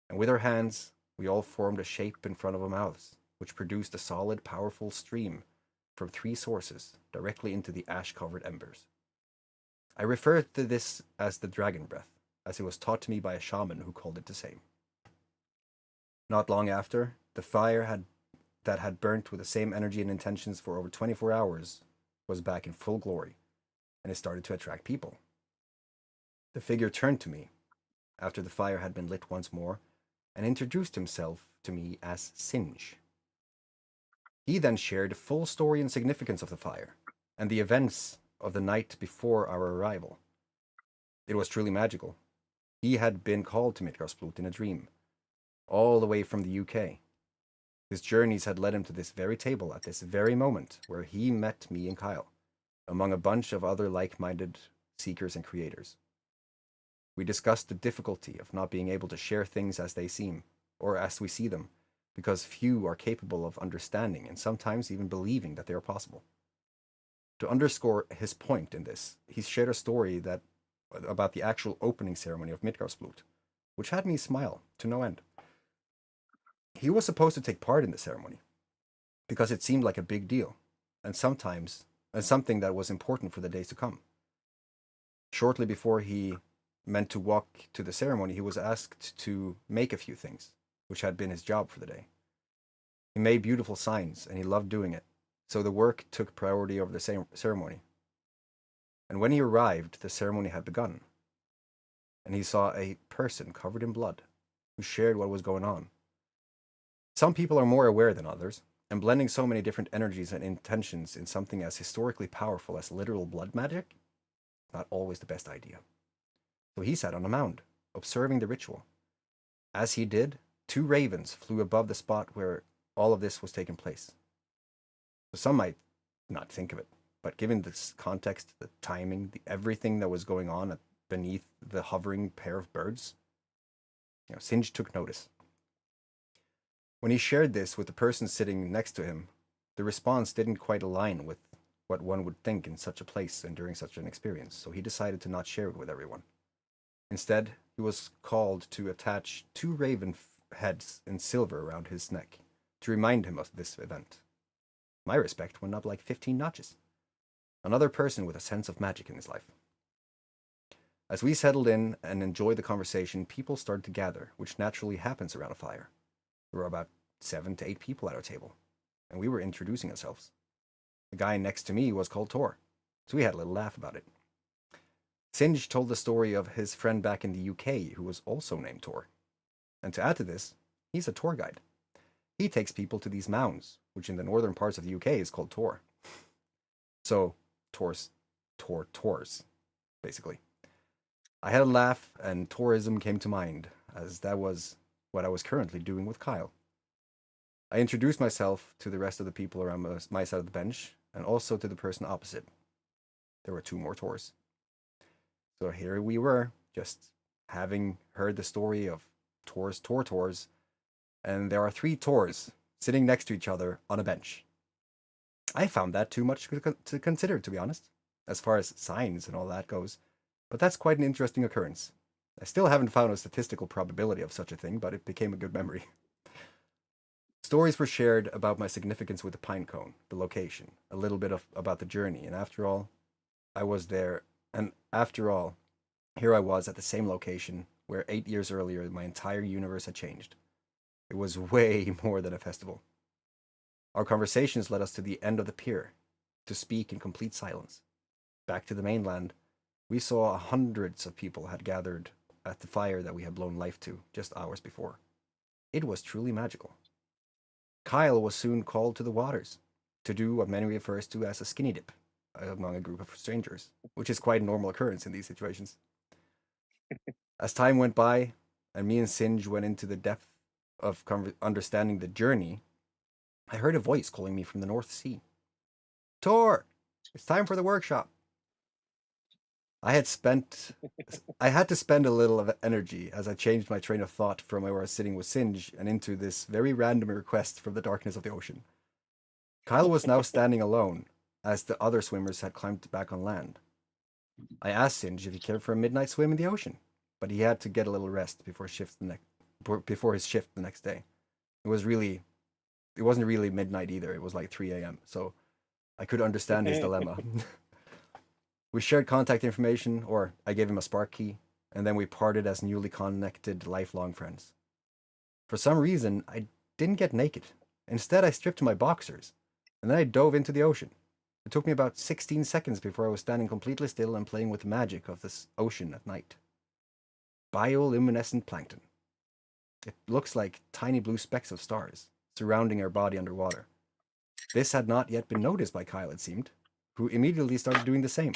and with our hands, we all formed a shape in front of our mouths, which produced a solid, powerful stream from three sources directly into the ash-covered embers. I refer to this as the dragon breath, as it was taught to me by a shaman who called it the same. Not long after, the fire that had burnt with the same energy and intentions for over 24 hours was back in full glory, and it started to attract people. The figure turned to me, after the fire had been lit once more, and introduced himself to me as Singe. He then shared the full story and significance of the fire, and the events of the night before our arrival. It was truly magical. He had been called to Midgardsblot in a dream, all the way from the UK. His journeys had led him to this very table at this very moment where he met me and Kyle, among a bunch of other like-minded seekers and creators. We discussed the difficulty of not being able to share things as they seem, or as we see them, because few are capable of understanding and sometimes even believing that they are possible. To underscore his point in this, he shared a story about the actual opening ceremony of Midgardsblot, which had me smile to no end. He was supposed to take part in the ceremony, because it seemed like a big deal, and something that was important for the days to come. Shortly before he meant to walk to the ceremony, he was asked to make a few things, which had been his job for the day. He made beautiful signs, and he loved doing it, so the work took priority over the ceremony. And when he arrived, the ceremony had begun, and he saw a person covered in blood who shared what was going on. Some people are more aware than others, and blending so many different energies and intentions in something as historically powerful as literal blood magic, not always the best idea. So he sat on a mound, observing the ritual. As he did, 2 ravens flew above the spot where all of this was taking place. So some might not think of it, but given this context, the timing, everything that was going on beneath the hovering pair of birds, Singe took notice. When he shared this with the person sitting next to him, the response didn't quite align with what one would think in such a place and during such an experience, so he decided to not share it with everyone. Instead, he was called to attach 2 raven heads in silver around his neck to remind him of this event. My respect went up like 15 notches. Another person with a sense of magic in his life. As we settled in and enjoyed the conversation, people started to gather, which naturally happens around a fire. There were about 7 to 8 people at our table, and we were introducing ourselves. The guy next to me was called Tor, so we had a little laugh about it. Singe told the story of his friend back in the UK who was also named Tor. And to add to this, he's a tour guide. He takes people to these mounds, which in the northern parts of the UK is called Tor. So, tours, basically. I had a laugh, and tourism came to mind, as that was what I was currently doing with Kyle. I introduced myself to the rest of the people around my side of the bench, and also to the person opposite. There were 2 more tours. So here we were, just having heard the story of tours, and there are 3 tours sitting next to each other on a bench. I found that too much to consider, to be honest, as far as signs and all that goes, but that's quite an interesting occurrence. I still haven't found a statistical probability of such a thing, but it became a good memory. Stories were shared about my significance with the pine cone, the location, a little bit about the journey, and after all, here I was at the same location where 8 years earlier my entire universe had changed. It was way more than a festival. Our conversations led us to the end of the pier, to speak in complete silence. Back to the mainland, we saw hundreds of people had gathered at the fire that we had blown life to just hours before. It was truly magical. Kyle was soon called to the waters, to do what many refers to as a skinny dip among a group of strangers, which is quite a normal occurrence in these situations. As time went by, and me and Singe went into the depth of understanding the journey, I heard a voice calling me from the North Sea. Tor, it's time for the workshop. I had to spend a little of energy as I changed my train of thought from where I was sitting with Singe and into this very random request from the darkness of the ocean. Kyle was now standing alone, as the other swimmers had climbed back on land. I asked Singe if he cared for a midnight swim in the ocean, but he had to get a little rest before his shift the next day. It wasn't really midnight either. It was like 3 a.m. So I could understand his dilemma. We shared contact information, or I gave him a spark key, and then we parted as newly connected lifelong friends. For some reason, I didn't get naked. Instead, I stripped to my boxers, and then I dove into the ocean. It took me about 16 seconds before I was standing completely still and playing with the magic of this ocean at night. Bioluminescent plankton. It looks like tiny blue specks of stars surrounding our body underwater. This had not yet been noticed by Kyle, it seemed, who immediately started doing the same.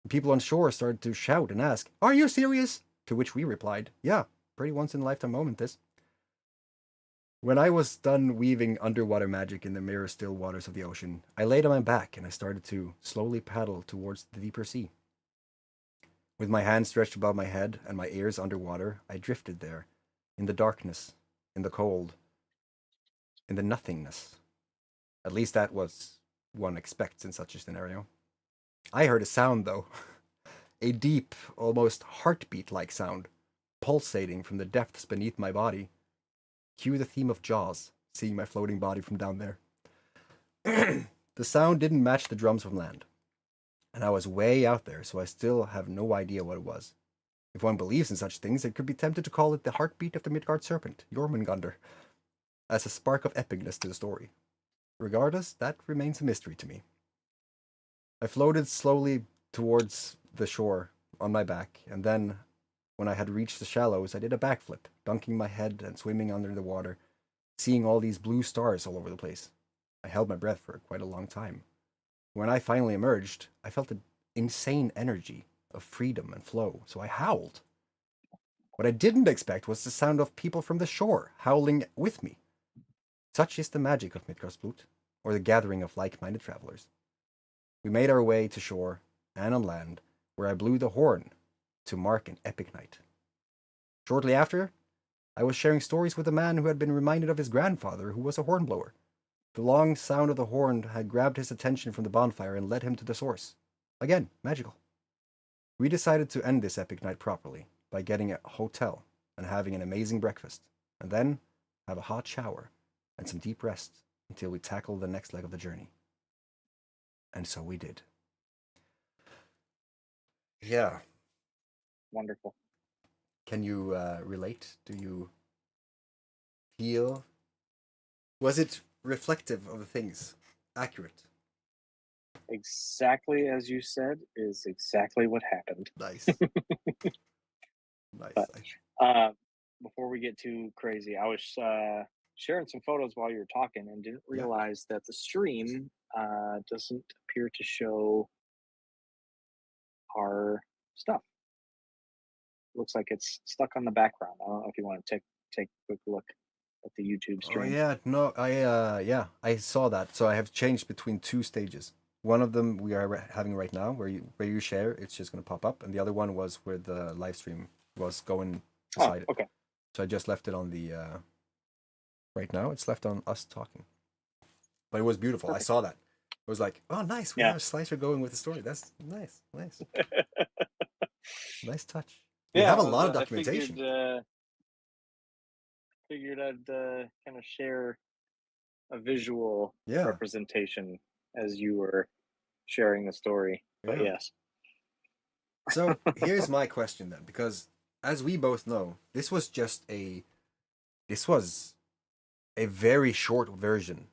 People on shore started to shout and ask, "Are you serious?" To which we replied, "Yeah, pretty once-in-a-lifetime moment, this." When I was done weaving underwater magic in the mirror still waters of the ocean, I laid on my back and I started to slowly paddle towards the deeper sea. With my hands stretched above my head and my ears underwater, I drifted there, in the darkness, in the cold, in the nothingness. At least that was one expects in such a scenario. I heard a sound, though. A deep, almost heartbeat-like sound, pulsating from the depths beneath my body. Cue the theme of Jaws, seeing my floating body from down there. The sound didn't match the drums from land. And I was way out there, so I still have no idea what it was. If one believes in such things, it could be tempted to call it the heartbeat of the Midgard serpent, Jormungandr, as a spark of epicness to the story. Regardless, that remains a mystery to me. I floated slowly towards the shore on my back, and then, when I had reached the shallows, I did a backflip, dunking my head and swimming under the water, seeing all these blue stars all over the place. I held my breath for quite a long time. When I finally emerged, I felt an insane energy of freedom and flow, so I howled. What I didn't expect was the sound of people from the shore howling with me. Such is the magic of Midgardsplut, or the gathering of like-minded travelers. We made our way to shore and on land, where I blew the horn to mark an epic night. Shortly after, I was sharing stories with a man who had been reminded of his grandfather, who was a hornblower. The long sound of the horn had grabbed his attention from the bonfire and led him to the source. Again, magical. We decided to end this epic night properly by getting a hotel and having an amazing breakfast, and then have a hot shower and some deep rest until we tackled the next leg of the journey. And so we did. Yeah. Wonderful. Can you relate? Do you feel? Was it reflective of the things? Accurate? exactly as you said is exactly what happened. Nice. Nice. But before we get too crazy, I was sharing some photos while you were talking and didn't Yeah. realize that the stream doesn't appear to show our stuff. Looks like it's stuck on the background. I don't know if you want to take a quick look at the YouTube Oh stream. yeah, no, I saw that. So I have changed between two stages. One of them we are having right now, where you share, it's just gonna pop up, and the other one was where the live stream was going Oh, beside it. okay. So I just left it on the. Right now, it's left on us talking. But it was beautiful. Perfect. I saw that. It was like, oh, nice. We Yeah. have a slicer going with the story. That's nice, nice, nice touch. We Yeah, have a I lot of I documentation. figured I'd kind of share a visual Yeah, representation as you were sharing the story. But yeah. yes, So here's my question then, because as we both know, this was a very short version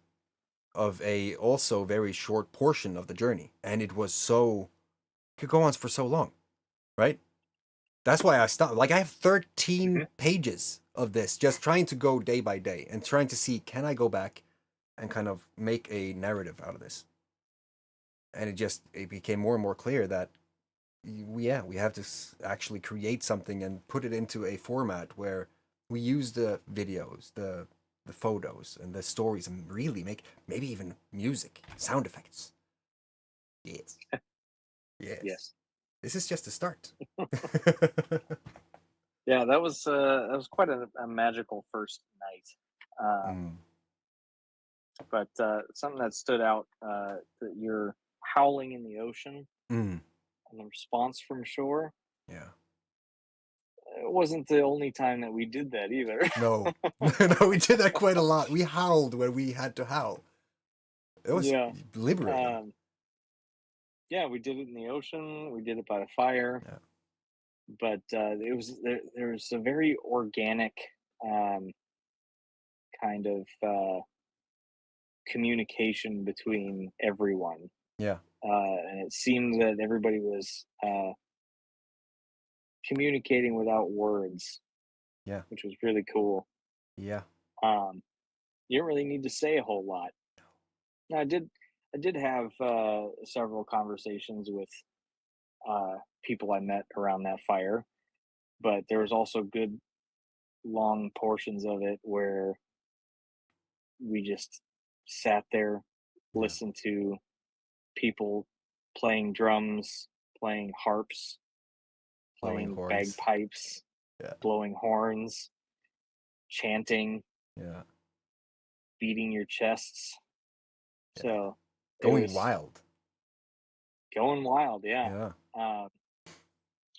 of a also very short portion of the journey, and it could go on for so long, right? That's why I stopped. Like I have 13 Mhm. pages of this, just trying to go day by day and trying to see, can I go back and kind of make a narrative out of this? And it became more and more clear that we have to actually create something and put it into a format where we use the videos, the photos and the stories, and really make maybe even music, sound effects. Yes. Yes. Yes. This is just a start. Yeah, that was quite a magical first night. Mm. But something that stood out, that you're howling in the ocean Mm. and the response from shore. Yeah. It wasn't the only time that we did that either. No. No, we did that quite a lot. We howled when we had to howl. It was Yeah. liberating. Um, yeah, we did it in the ocean. We did it by the fire. Yeah. But there was a very organic um, kind of communication between everyone, Yeah. and it seemed that everybody was communicating without words, Yeah. which was really cool. Yeah. You don't really need to say a whole lot. Now, I did have several conversations with people I met around that fire, but there was also good long portions of it where we just sat there, Yeah. listened to people playing drums, playing harps, Blowing playing horns. bagpipes, Yeah. blowing horns, chanting, Yeah. beating your chests. Yeah. So it Going was wild. going wild, yeah. Yeah. Um,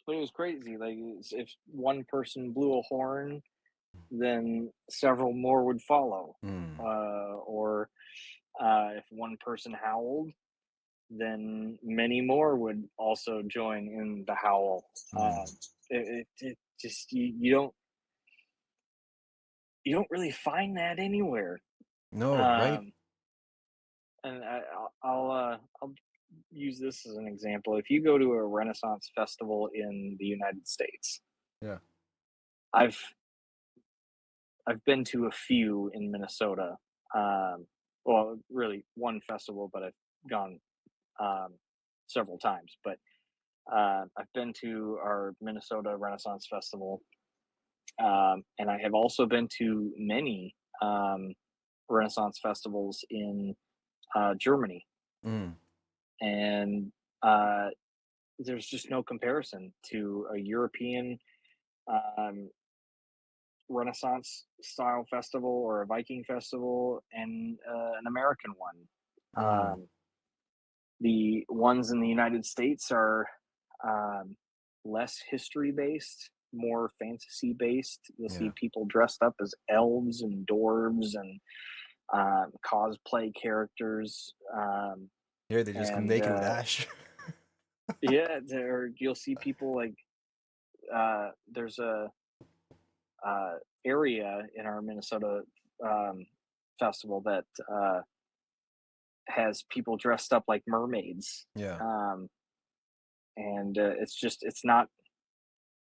but it was crazy. Like if one person blew a horn, then several more would follow. Mm. Or if one person howled, then many more would also join in the howl. Mm. It just you don't really find that anywhere. No, right? Um, and I'll use this as an example. If you go to a Renaissance festival in the United States, Yeah. I've I've been to a few in Minnesota. Well, really one festival, but I've gone um, several times. But I've been to our Minnesota Renaissance Festival, and I have also been to many Renaissance festivals in Germany, Mm. and there's just no comparison to a European um, Renaissance style festival or a Viking festival and an American one. Mm. The ones in the United States are um, less history based, more fantasy based. You'll Yeah. see people dressed up as elves and dwarves and cosplay characters. Here they just come And naked with Ash. yeah, you'll see people like there's a area in our Minnesota um, festival that has people dressed up like mermaids. Yeah. And it's not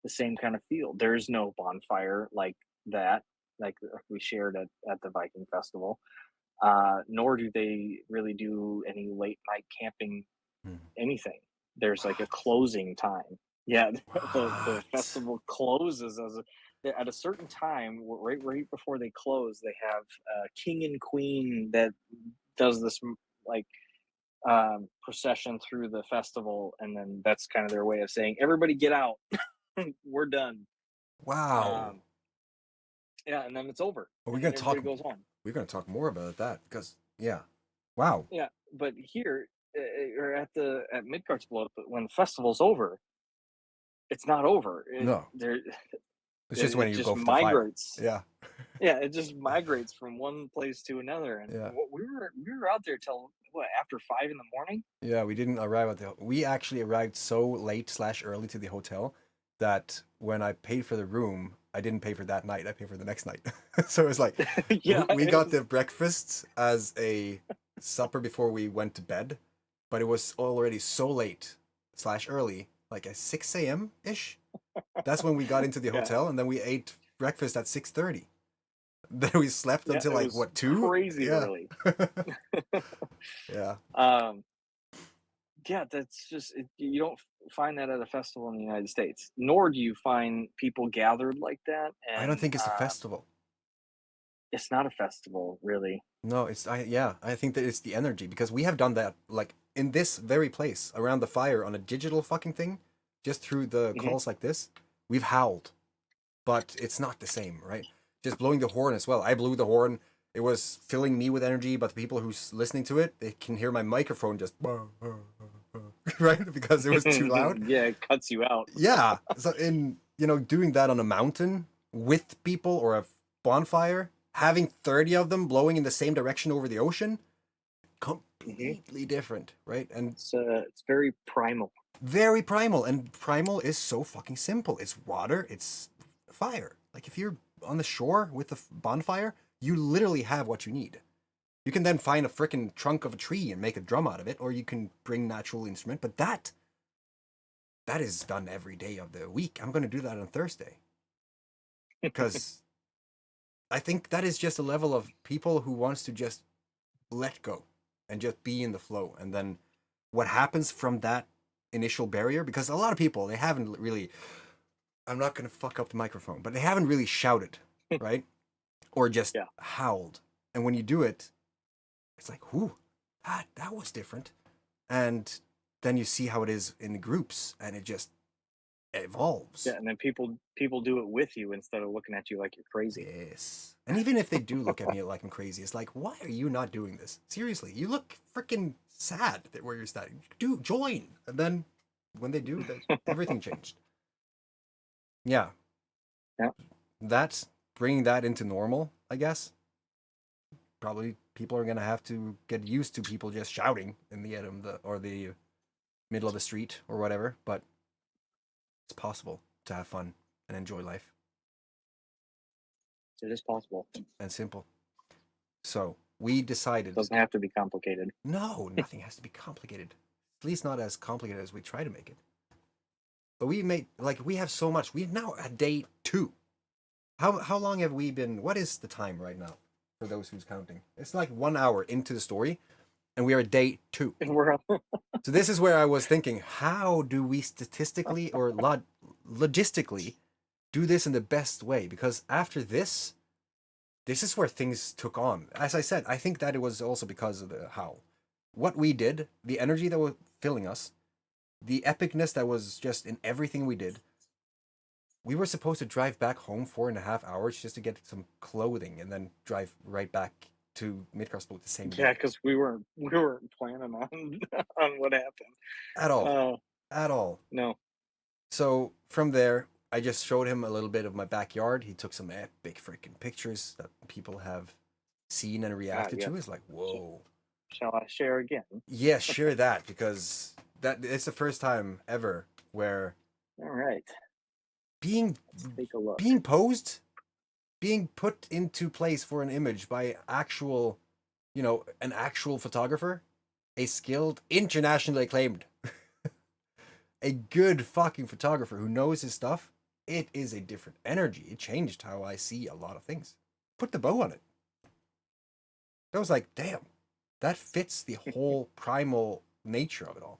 the same kind of feel. There's no bonfire like that, like we shared at the Viking Festival. Nor do they really do any late night camping, Hmm. anything. There's like a What? closing time. Yeah, the What? festival closes at a certain time, right before they close. They have a king and queen that does this like procession through the festival, and then that's kind of their way of saying, "Everybody get out, we're done." Wow. Um, yeah, and then it's over, Are we and gonna then talk? everybody goes home. We're gonna talk more about that because yeah. Wow. Yeah, but here or at Midgard's Blow, but when the festival's over, it's not over. No, There, it's just when it you just go for the fire. migrates. Yeah. Yeah, it just migrates from one place to another. And Yeah. we were out there till what, after 5 in the morning. Yeah, we didn't arrive at the. We actually arrived so late slash early to the hotel that when I paid for the room, I didn't pay for that night. I paid for the next night. So it was like Yeah, we it got was, the breakfast as a supper before we went to bed, but it was already so late slash early, like at 6 a.m. ish. That's when we got into the yeah, hotel, and then we ate breakfast at 6:30. Then we slept yeah, until it like was what 2? crazy Yeah. early. Yeah. um, yeah, that's just you don't find that at a festival in the United States, nor do you find people gathered like that. I don't And think it's a festival. it's not a festival, really. No, I think that it's the energy because we have done that like in this very place around the fire on a digital fucking thing, just through the Hmm. calls like this. We've howled, but it's not the same, right? Just blowing the horn as well. I blew the horn. It was filling me with energy, but the people who's listening to it, they can hear my microphone just right because it was too loud. Yeah, it cuts you out. Yeah. So in doing that on a mountain with people or a bonfire, having 30 of them blowing in the same direction over the ocean, Hmm. completely different, right? And It's very primal. very primal. And primal is so fucking simple. It's water, it's fire. Like if you're on the shore with a bonfire, you literally have what you need. You can then find a freaking trunk of a tree and make a drum out of it, or you can bring natural instrument, but that is done every day of the week. I'm going to do that on Thursday because I think that is just a level of people who wants to just let go and just be in the flow. And then what happens from that initial barrier, because a lot of people, they haven't really, I'm not going to fuck up the microphone, but they haven't really shouted, right? Or just Yeah. howled. And when you do it, it's like, whoo, that was different. And then you see how it is in the groups and it just evolves. Yeah, and then people do it with you instead of looking at you like you're crazy. Yes. And even if they do look at me like I'm crazy, it's like, why are you not doing this? Seriously, you look freaking sad that where you're standing. Do join. And then when they do, everything changed. Yeah. Yeah. That's bringing that into normal, I guess. Probably people are gonna have to get used to people just shouting in the end of the middle of the street or whatever, but it's possible to have fun and enjoy life. It is possible. And simple. So we decided It doesn't have to be complicated. no, nothing has to be complicated. At least not as complicated as we try to make it. But we have so much. We're now at day 2. How long have we been? What is the time right now for those who's counting? It's like 1 hour into the story, and we are at day 2. And we're So this is where I was thinking, how do we statistically or logistically do this in the best way? Because after this is where things took on. As I said, I think that it was also because of the how. What we did, the energy that was filling us, the epicness that was just in everything we did. We were supposed to drive back home 4.5 hours just to get some clothing and then drive right back to Midgårdsblot the same day. yeah, because we weren't planning on on what happened. At all. Oh At all. no. So from there, I just showed him a little bit of my backyard. He took some epic freaking pictures that people have seen and reacted yes. to. It's like, whoa. Shall I share again? Yeah, share that because it's the first time ever where All right. being Let's take a look. being put into place for an image by actual you know, an actual photographer, a skilled, internationally acclaimed, a good fucking photographer who knows his stuff, it is a different energy. It changed how I see a lot of things. Put the bow on it. I was like, damn, that fits the whole primal nature of it all.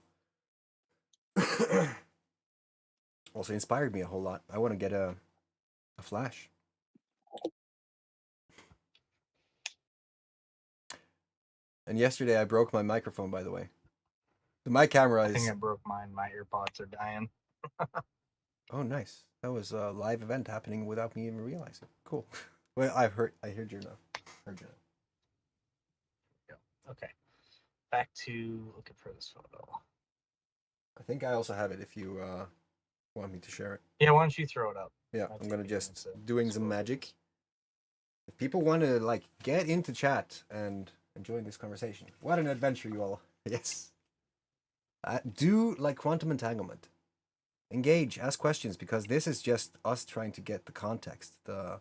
Also inspired me a whole lot. I want to get a flash. And yesterday I broke my microphone, by the way. My camera I think is... I broke mine. My earpods are dying. Oh, nice. That was a live event happening without me even realizing. Cool. Well, I heard you now. Heard you now. Okay. Back to looking for this photo. I think I also have it if you want me to share it. Yeah, why don't you throw it up? Yeah, I'll I'm gonna take it just into doing some Discord. magic. If people want to like get into chat and enjoy this conversation, what an adventure you all! Yes. Do like quantum entanglement. Engage, ask questions, because this is just us trying to get the context, the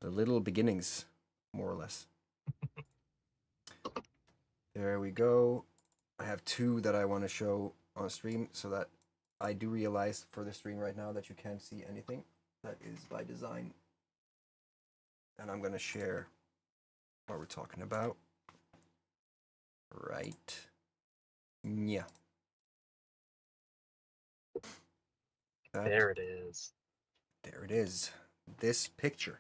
little beginnings, more or less. There we go. I have two that I want to show on stream so that I do realize for the stream right now that you can't see anything. That is by design. And I'm going to share what we're talking about. Right. Yeah. There it is. There it is. This picture.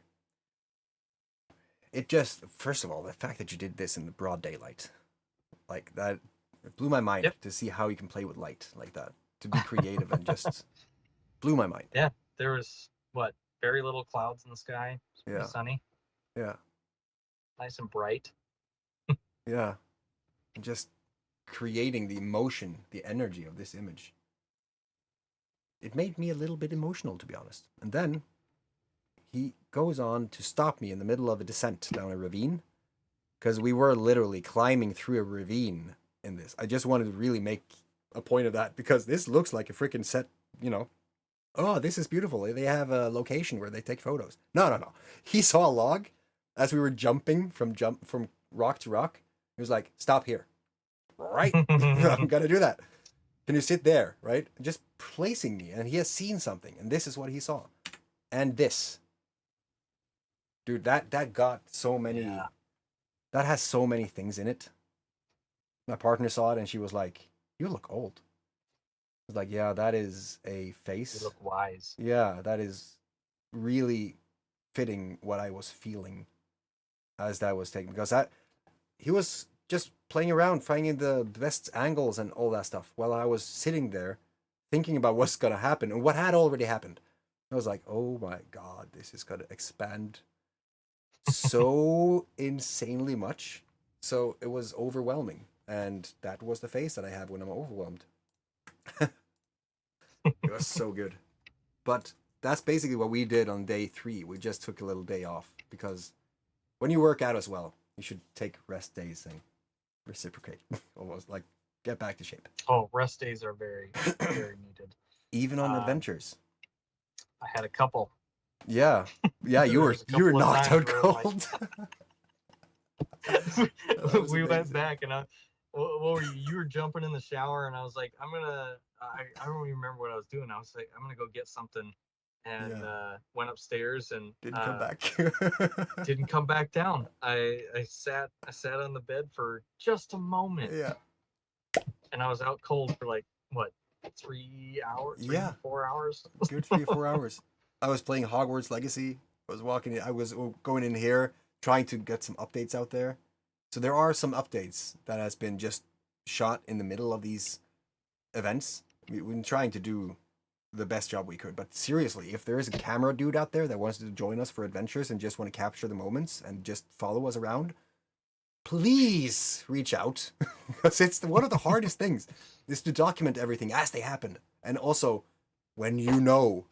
It just, first of all, the fact that you did this in the broad daylight, like that, it blew my mind. Yep. To see how you can play with light like that. To be creative and just blew my mind. Yeah, there was very little clouds in the sky. It's pretty Yeah. sunny, Yeah. nice and bright. Yeah. Just creating the emotion, the energy of this image. It made me a little bit emotional, to be honest. And then he goes on to stop me in the middle of a descent down a ravine, because we were literally climbing through a ravine in this. I just wanted to really make a point of that, because this looks like a freaking set, you know. Oh, this is beautiful. They have a location where they take photos. No. He saw a log as we were jumping from rock to rock. He was like, stop here. Right? I'm going to do that. Can you sit there? Right? Just placing me. And he has seen something. And this is what he saw. And this. Dude, that got so many... Yeah. That has so many things in it. My partner saw it and she was like, you look old. I was like, yeah, that is a face. You look wise. Yeah, that is really fitting what I was feeling as that was taken. Because he was just playing around, finding the best angles and all that stuff, while I was sitting there thinking about what's going to happen and what had already happened. I was like, oh my God, this is going to expand so insanely much. So it was overwhelming. And that was the face that I have when I'm overwhelmed. It was so good. But that's basically what we did on day 3. We just took a little day off, because when you work out as well, you should take rest days and reciprocate. Almost like get back to shape. Oh, rest days are very, very needed. Even on adventures. I had a couple. Yeah. Yeah, you were knocked out cold. We went back and what were you? You were jumping in the shower and I was like, I don't even remember what I was doing. I was like, I'm gonna go get something, and went upstairs and Didn't come back. didn't come back down. I sat on the bed for just a moment. Yeah. And I was out cold for like what, 3 hours? 4 hours. Good 3 or 4 hours. I was playing Hogwarts Legacy. I was going in here trying to get some updates out there. So there are some updates that has been just shot in the middle of these events. We've been trying to do the best job we could. But seriously, if there is a camera dude out there that wants to join us for adventures and just want to capture the moments and just follow us around, please reach out. Because it's one of the hardest things is to document everything as they happen. And also, when you know,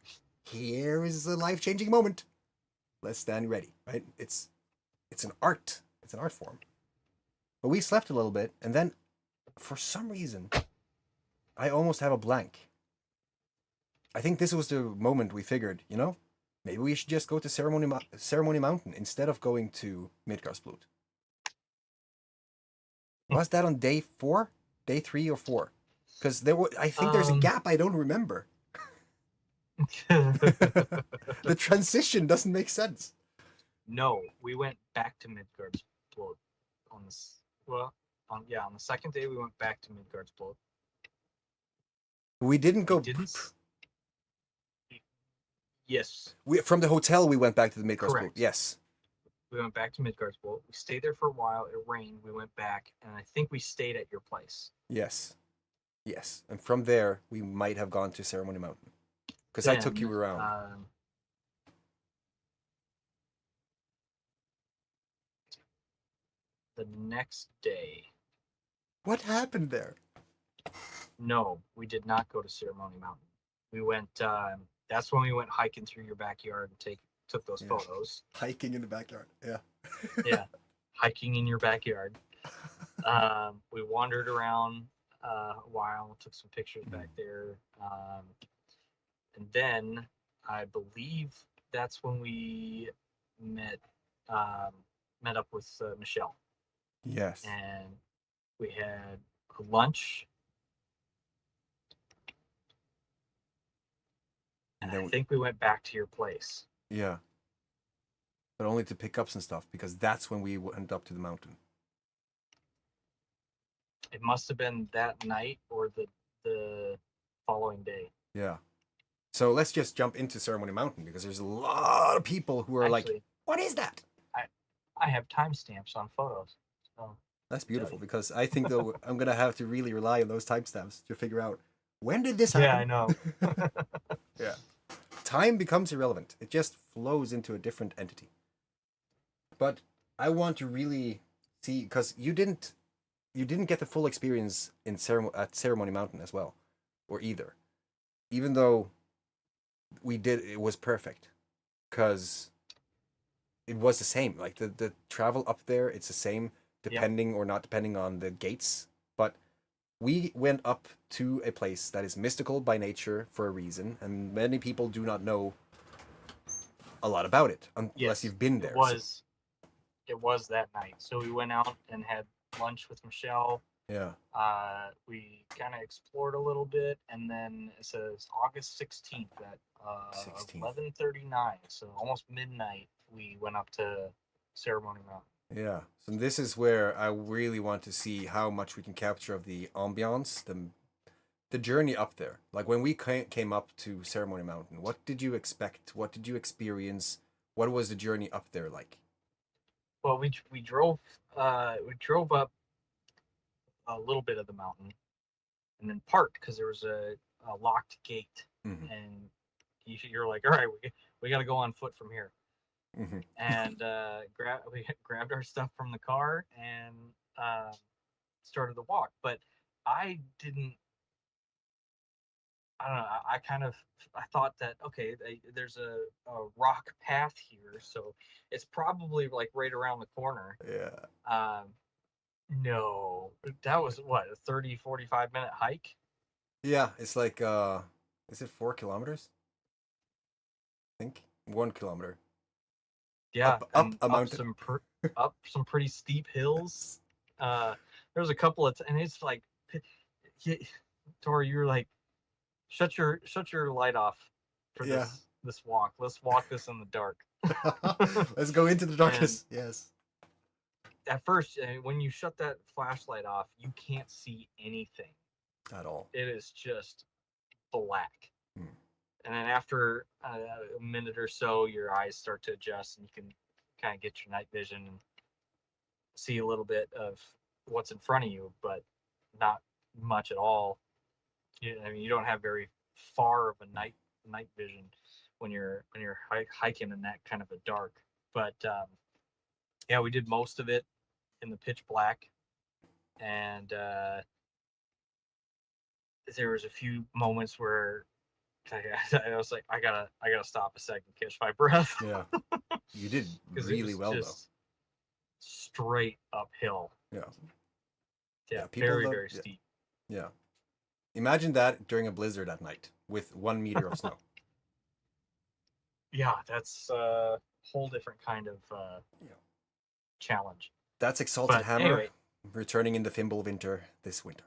here is a life-changing moment, let's stand ready, right? It's an art. It's an art form. But we slept a little bit, and then, for some reason, I almost have a blank. I think this was the moment we figured, maybe we should just go to Ceremony Mountain instead of going to Midgardsblot. Was that on day 4? Day 3 or 4? Because I think there's a gap I don't remember. The transition doesn't make sense. No, we went back to Midgard's Bloat on this. Well, on the second day we went back to Midgard's Bloat. We didn't go. We didn't. Yes. From the hotel, we went back to the Midgard's Bloat. Correct. Yes. We went back to Midgard's Bloat. We stayed there for a while. It rained. We went back, and I think we stayed at your place. Yes. Yes. And from there, we might have gone to Ceremony Mountain. Because I took you around. The next day. What happened there? No, we did not go to Ceremony Mountain. We went. That's when we went hiking through your backyard and took those photos. Hiking in the backyard. Yeah. Yeah, hiking in your backyard. We wandered around a while, took some pictures back there, and then I believe that's when we met up with Michelle. Yes. And we had lunch. And I think we went back to your place. Yeah. But only to pick up some stuff, because that's when we went up to the mountain. It must have been that night or the following day. Yeah. So let's just jump into Ceremony Mountain, because there's a lot of people who are like, what is that? I have timestamps on photos. So that's beautiful, because I think though I'm going to have to really rely on those timestamps to figure out, when did this happen? Yeah, I know. Yeah. Time becomes irrelevant. It just flows into a different entity. But I want to really see, because you didn't get the full experience at Ceremony Mountain as well, or either. Even though we did, it was perfect, because it was the same. Like the travel up there, it's the same, depending or not depending on the gates. But we went up to a place that is mystical by nature for a reason, and many people do not know a lot about it unless you've been there. It was that night. So we went out and had lunch with Michelle. Yeah. We kind of explored a little bit, and then it says August 16th at 11:39, so almost midnight. We went up to Ceremony Mountain. Yeah. So this is where I really want to see how much we can capture of the ambiance, the journey up there. Like when we came up to Ceremony Mountain, what did you expect? What did you experience? What was the journey up there like? Well, we drove up a little bit of the mountain, and then parked because there was a locked gate, and you're like, all right, we got to go on foot from here. And we grabbed our stuff from the car and started the walk. But I don't know. I thought that, okay, there's a rock path here, so it's probably like right around the corner. Yeah. No, that was what, a 30-45 minute hike? Yeah, it's like is it 4 kilometers? I think 1 kilometer. Yeah, up a mountain. Up some pretty steep hills. There's a couple of and it's like, Tori, you were like, shut your light off for this walk. Let's walk this in the dark. Let's go into the darkness. Yes. At first, when you shut that flashlight off, you can't see anything at all. It is just black. And then after a minute or so, your eyes start to adjust, and you can kind of get your night vision and see a little bit of what's in front of you, but not much at all. I mean, you don't have very far of a night vision when you're hiking in that kind of a dark. But yeah, we did most of it in the pitch black, and there was a few moments where I was like, I gotta stop a second, catch my breath. Yeah, you did really well though. Straight uphill. Yeah. Yeah, very steep. Yeah. Imagine that during a blizzard at night with 1 meter of snow. Yeah, that's a whole different kind of challenge. That's Exalted Hammer. Anyway, returning in the Fimbulwinter this winter.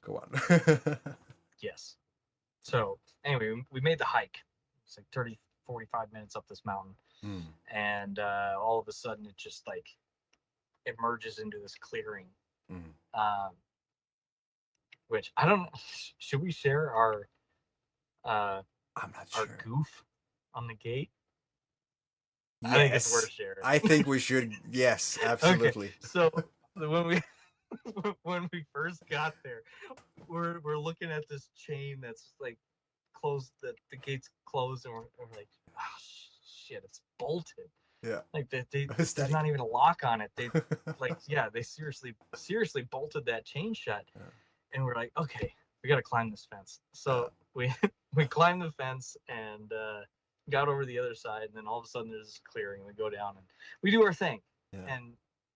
Go on. Yes. So anyway, we made the hike. It's like 30, 45 minutes up this mountain. Mm. And all of a sudden it just like emerges into this clearing. Mm. Which I don't should we share our I'm not our sure. goof on the gate? Yes. I think it's worth sharing. I think we should. Yes, absolutely. Okay. So when we when we first got there, we're looking at this chain that's like closed, that the gate's closed, and we're like, oh shit, it's bolted. Yeah. Like there's Steady. not even a lock on it. They like, yeah, they seriously bolted that chain shut. Yeah. And we're like, okay, we got to climb this fence. So we we climbed the fence and got over the other side, and then all of a sudden there's this clearing. We go down and we do our thing. Yeah. And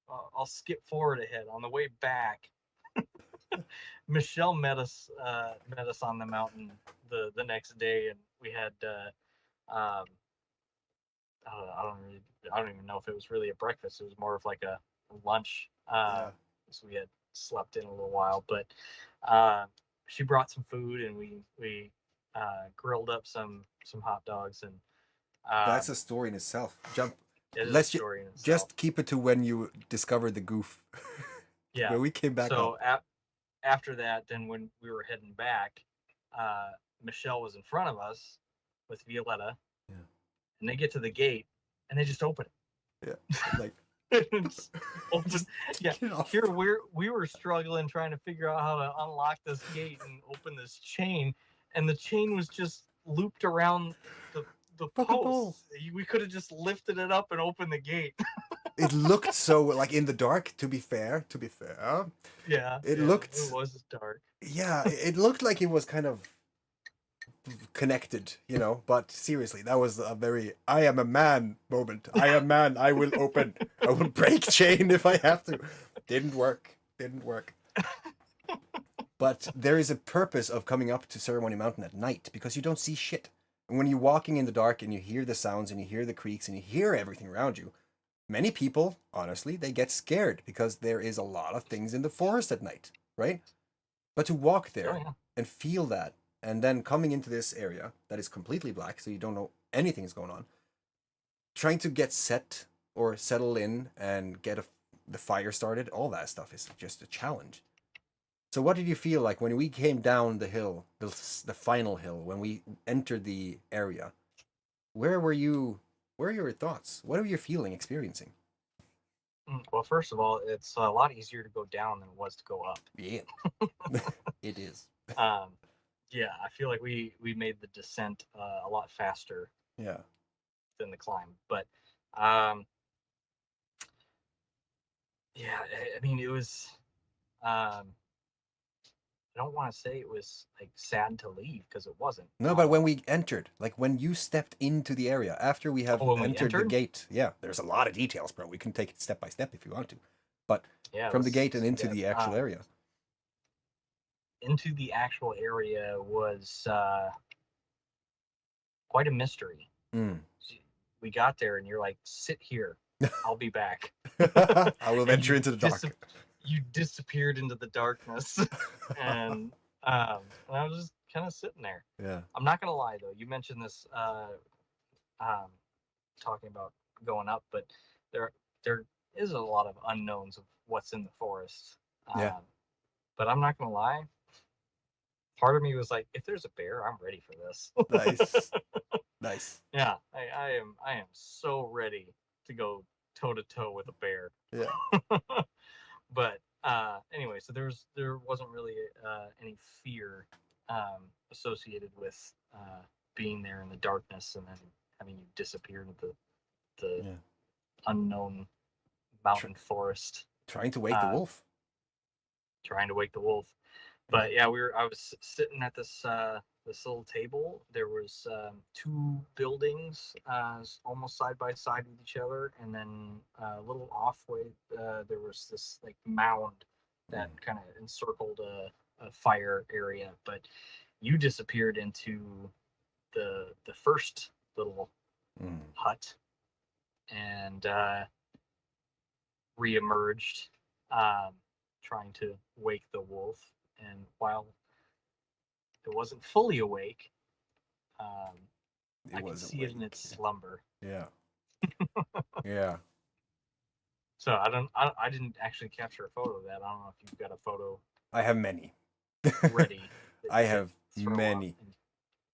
I'll skip forward ahead. On the way back, Michelle met us on the mountain the next day, and we had I don't even know if it was really a breakfast. It was more of like a lunch. So we had slept in a little while, but she brought some food, and we grilled up some hot dogs, and That's a story in itself. Let's Just keep it to when you discovered the goof. Yeah. When we came back so up. After that, then when we were heading back, Michelle was in front of us with Violetta. Yeah. And they get to the gate, and they just open it. Yeah. Like open. Yeah. Here we were struggling trying to figure out how to unlock this gate and open this chain, and the chain was just looped around the post. We could have just lifted it up and opened the gate. It looked so like in the dark. To be fair. Yeah. It was dark. Yeah, it looked like it was kind of connected, but seriously, that was a very I am a man moment. I am man. I will open. I will break chain if I have to. Didn't work. But there is a purpose of coming up to Ceremony Mountain at night, because you don't see shit. And when you're walking in the dark and you hear the sounds and you hear the creaks and you hear everything around you, many people, honestly, they get scared because there is a lot of things in the forest at night, right? But to walk there and feel that, and then coming into this area that is completely black, so you don't know anything is going on, trying to get set or settle in and get the fire started, all that stuff is just a challenge. So what did you feel like when we came down the hill, the final hill, when we entered the area? Where were your thoughts? What are you experiencing? Well, first of all, it's a lot easier to go down than it was to go up. Yeah, it is. Yeah, I feel like we made the descent a lot faster. Yeah. Than the climb, but yeah, I mean, it was. I don't want to say it was like sad to leave, because it wasn't. No, but when we entered, like when you stepped into the area after we have entered the gate, there's a lot of details, bro. We can take it step by step if you want to, but from the gate and into the actual area. Into the actual area was quite a mystery. We got there, and you're like, "Sit here, I'll be back." I will venture into the dark. You disappeared into the darkness, and I was just kind of sitting there. Yeah. I'm not gonna lie though. You mentioned this, talking about going up, but there is a lot of unknowns of what's in the forest. But I'm not gonna lie. Part of me was like, if there's a bear, I'm ready for this. Nice. Yeah, I am so ready to go toe to toe with a bear. Yeah. But anyway, so there wasn't really any fear associated with being there in the darkness and then having you disappear into the unknown mountain forest. Trying to wake the wolf. But yeah, I was sitting at this little table. There was two buildings almost side by side with each other, and then a little off way there was this like mound that kind of encircled a fire area. But you disappeared into the first little hut and reemerged. trying to wake the wolf, and while it wasn't fully awake, I could see it in its slumber. Yeah. Yeah. So I didn't actually capture a photo of that. I don't know if you've got a photo I have many. ready. that I you could have throw up many. and-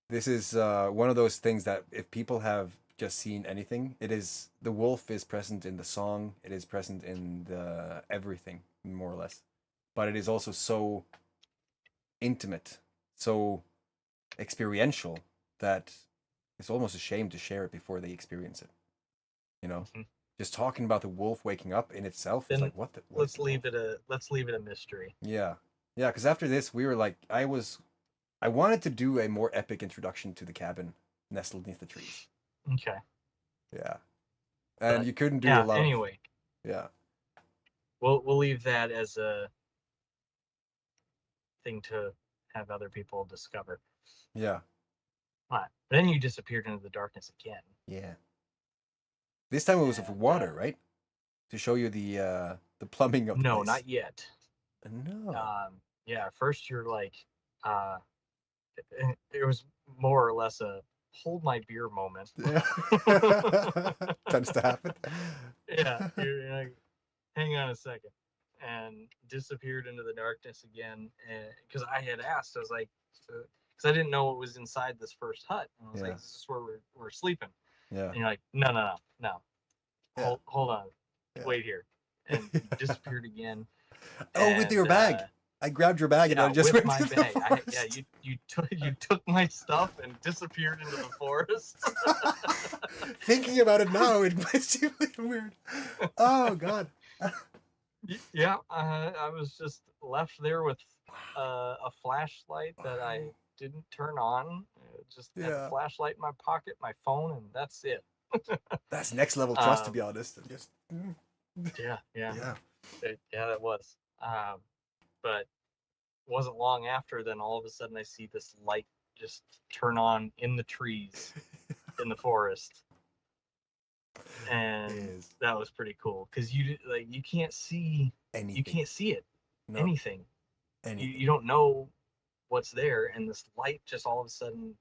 This is one of those things that if people have just seen anything, it is the wolf is present in the song. It is present in the everything, more or less. But it is also so intimate, so experiential that it's almost a shame to share it before they experience it. You know, Mhm. just talking about the wolf waking up in itself is Then like what? let's leave it a mystery. Yeah, yeah. Because after this, we were like, I wanted to do a more epic introduction to the cabin nestled beneath the trees. Okay. Yeah, and But, you couldn't do yeah. a lot. Anyway, Yeah, we'll leave that as a thing to have other people discover. yeah, But then you disappeared into the darkness again. yeah. This time it was for And, water, right? To show you the plumbing of the No, place. not yet. No. Yeah. First, you're like, uh, it was more or less a hold my beer moment. Yeah. Tends to happen. Yeah, you're like, hang on a second, and disappeared into the darkness again. Because I had asked, I was like, because I didn't know what was inside this first hut, and I was Yeah. like, this is where we're sleeping. Yeah. And you're like, no, Yeah. hold on, Yeah. wait here, and you disappeared again. Oh, with your And, bag. I grabbed your bag and Yeah, I just with went my to the bag. forest. You took my stuff and disappeared into the forest. Thinking about it now, it might seem like weird. Oh God. Yeah, I was just left there with a flashlight that I didn't turn on. Just had Yeah. a flashlight in my pocket, my phone, and that's it. That's next level trust, to be honest. Just Yeah, yeah. that was. But wasn't long after, then all of a sudden I see this light just turn on in the trees in the forest, and Is that was pretty cool because you can't see anything. it No, anything. anything. You don't know what's there, and this light just all of a sudden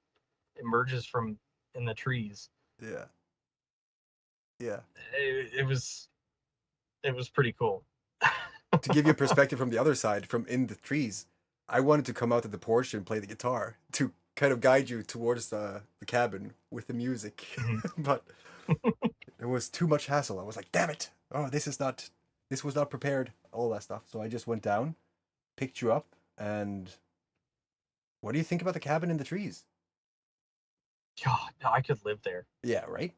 emerges from in the trees. Yeah. Yeah. It was pretty cool. To give you a perspective from the other side, from in the trees, I wanted to come out to the porch and play the guitar to kind of guide you towards the cabin with the music. But it was too much hassle. I was like, damn it. Oh, this was not prepared. All that stuff. So I just went down, picked you up, and what do you think about the cabin in the trees? God, I could live there. Yeah, right?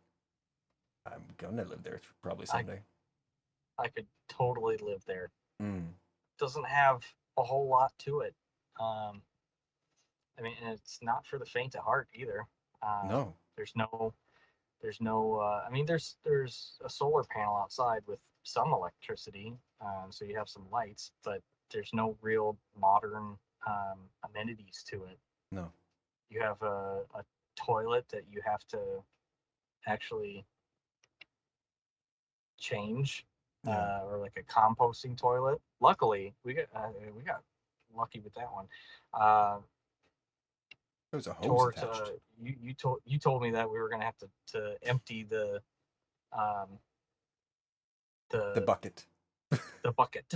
I'm gonna live there probably someday. I could totally live there. Mm. Doesn't have a whole lot to it. I mean, and it's not for the faint of heart either. No. There's no. I mean, there's a solar panel outside with some electricity, so you have some lights, but there's no real modern amenities to it. No. You have a toilet that you have to actually change, Yeah. or like a composting toilet. Luckily, we got lucky with that one. There was a hose Toward attached. you told me that we were gonna have to empty the The bucket. the bucket.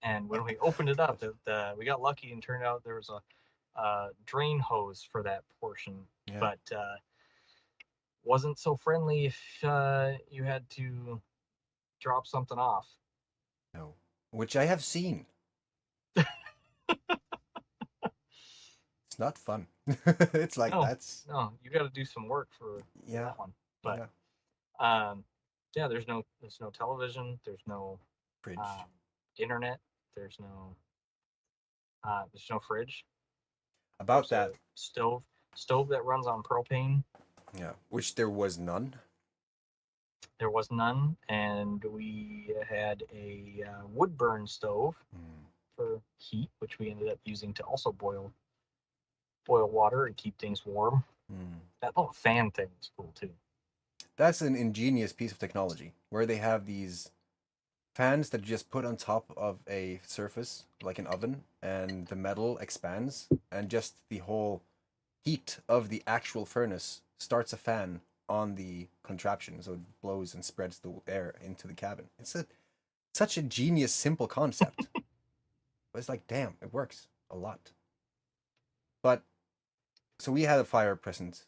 And when we opened it up, we got lucky and turned out there was a drain hose for that portion, Yeah. but wasn't so friendly if you had to drop something off. No. Which I have seen. It's not fun. It's like No. that's No, you got to do some work for yeah. that one. But Yeah. yeah, there's no television, there's no Fridge. internet, there's no fridge. About There's that. a stove that runs on propane. Yeah. Which there was none. There was none, and we had a wood burn stove for heat, which we ended up using to also boil water and keep things warm. That little fan thing is cool too. That's an ingenious piece of technology where they have these fans that you just put on top of a surface like an oven, and the metal expands, and just the whole heat of the actual furnace starts a fan on the contraption, so it blows and spreads the air into the cabin. It's such a genius, simple concept. But it's like, damn, it works a lot. But so we had a fire present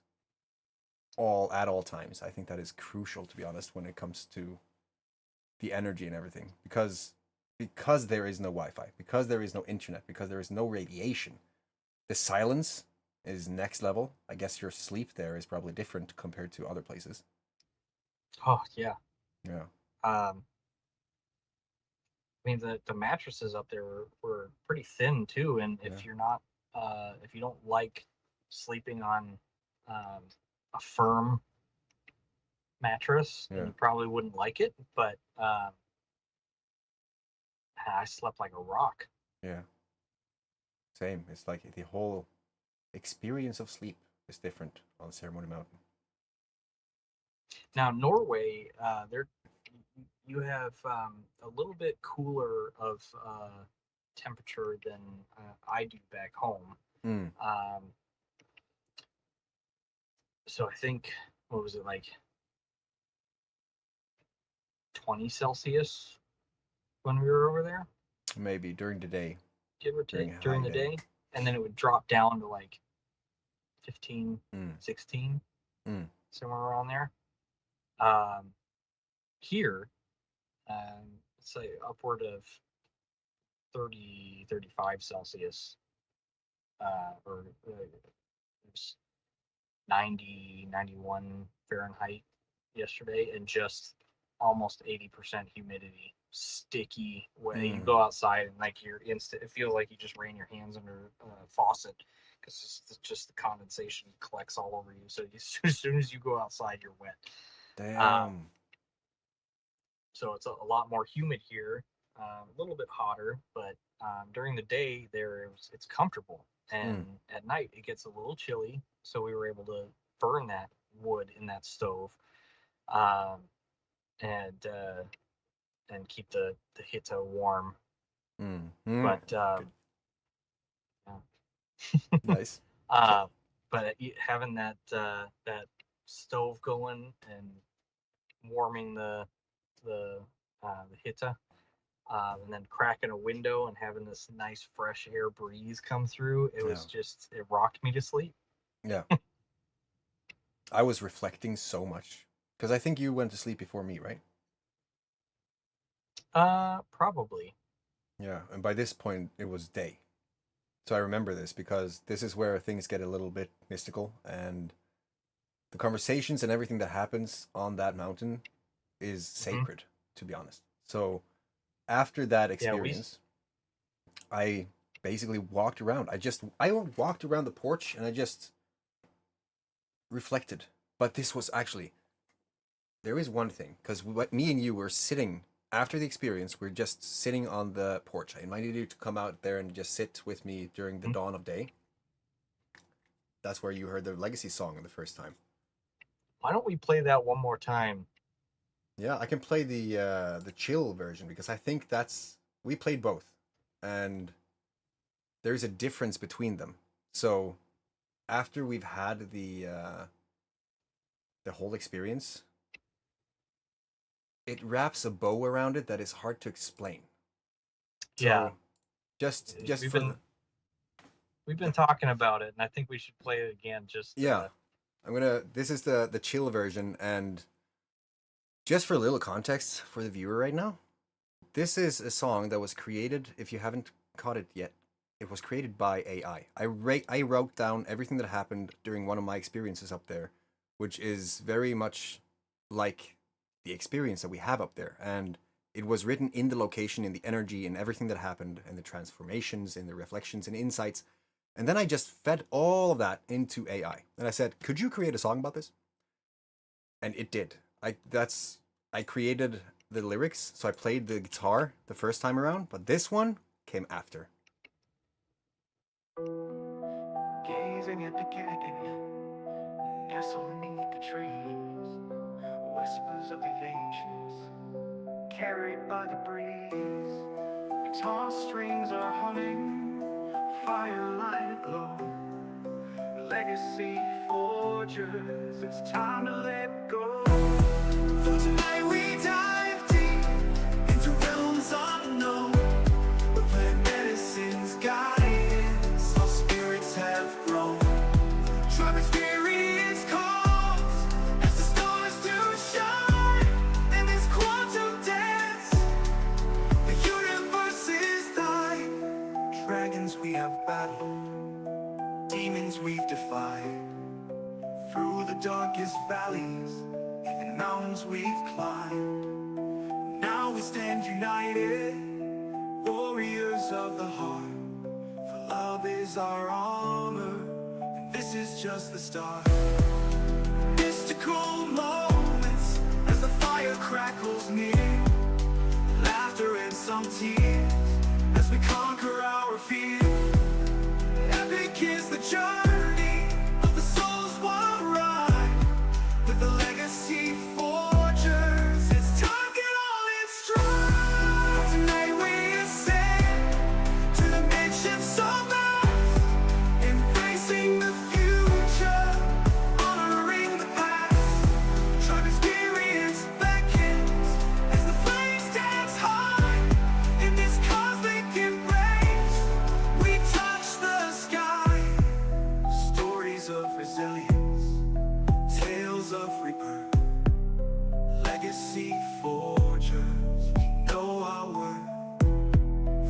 at all times. I think that is crucial, to be honest, when it comes to the energy and everything, because there is no Wi-Fi, because there is no internet, because there is no radiation. The silence is next level. I guess your sleep there is probably different compared to other places. Oh yeah. Yeah. I mean the mattresses up there were pretty thin too, and if you're not if you don't like sleeping on a firm mattress, then you probably wouldn't like it. But I slept like a rock. Yeah. Same. It's like the whole experience of sleep is different on Ceremony Mountain. Now Norway, there you have a little bit cooler of temperature than I do back home. Mm. So I think, what was it, like 20 Celsius when we were over there, Maybe during the day. give or During take, during high the day. day. And then it would drop down to like 15, Mm. 16, Mm. somewhere around there. Here, it's like upward of 30, 35 Celsius, or it was 90, 91 Fahrenheit yesterday, and just almost 80% humidity, sticky way. You go outside and like you're instant, it feels like you just ran your hands under a faucet, because it's just the condensation collects all over you. So as soon as you go outside, you're wet. Damn. So it's a lot more humid here, a little bit hotter, but during the day it's comfortable, and at night it gets a little chilly. So we were able to burn that wood in that stove, and keep the Hitta warm. But nice. But having that stove going and warming the Hitta, and then cracking a window and having this nice fresh air breeze come through, it was just, it rocked me to sleep. Yeah. I was reflecting so much because I think you went to sleep before me, right? Probably. Yeah, and by this point it was day. So I remember this because this is where things get a little bit mystical, and the conversations and everything that happens on that mountain is sacred, to be honest. So after that experience, I basically walked around. I walked around the porch and I just reflected. But this was actually, there is one thing, because me and you were sitting after the experience. We're just sitting on the porch. I invited you to come out there and just sit with me during the dawn of day. That's where you heard the Legacy song the first time. Why don't we play that one more time? Yeah, I can play the chill version, because I think we played both, and there's a difference between them. So after we've had the whole experience, it wraps a bow around it that is hard to explain. Yeah. So we've been talking about it, and I think we should play it again. This is the chill version, and just for a little context for the viewer right now, this is a song that was created, if you haven't caught it yet, it was created by AI. I wrote down everything that happened during one of my experiences up there, which is very much like the experience that we have up there. And it was written in the location, in the energy, and everything that happened, and the transformations, and the reflections and insights. And then I just fed all of that into AI. And I said, could you create a song about this? And it did. I created the lyrics, so I played the guitar the first time around, but this one came after. Gazing at the garden, nestled beneath the trees, whispers of the ancients carried by the breeze. Guitar strings are humming, firelight glow. Legacy forgers, it's time to let go. For tonight we dive deep into realms unknown. We plant medicine's guidance, our spirits have grown. Tribe experience calls as the stars do shine. In this quantum dance, the universe is thine. Dragons we have battled, demons we've defied. Through the darkest valleys and mountains we've climbed. Now we stand united, warriors of the heart. For love is our armor, and this is just the start. Mystical moments as the fire crackles near. Laughter and some tears as we conquer our fear. Epic is the journey of the soul's wild ride. With the legacy forgers, it's time, get all in stride. Tonight we ascend to dimensions so vast, embracing the future, honoring the past. Tribe experience beckons as the flames dance high. In this cosmic embrace, we touch the sky. Stories of resilience, tales of rebirth. Legacy forgers, we know our worth.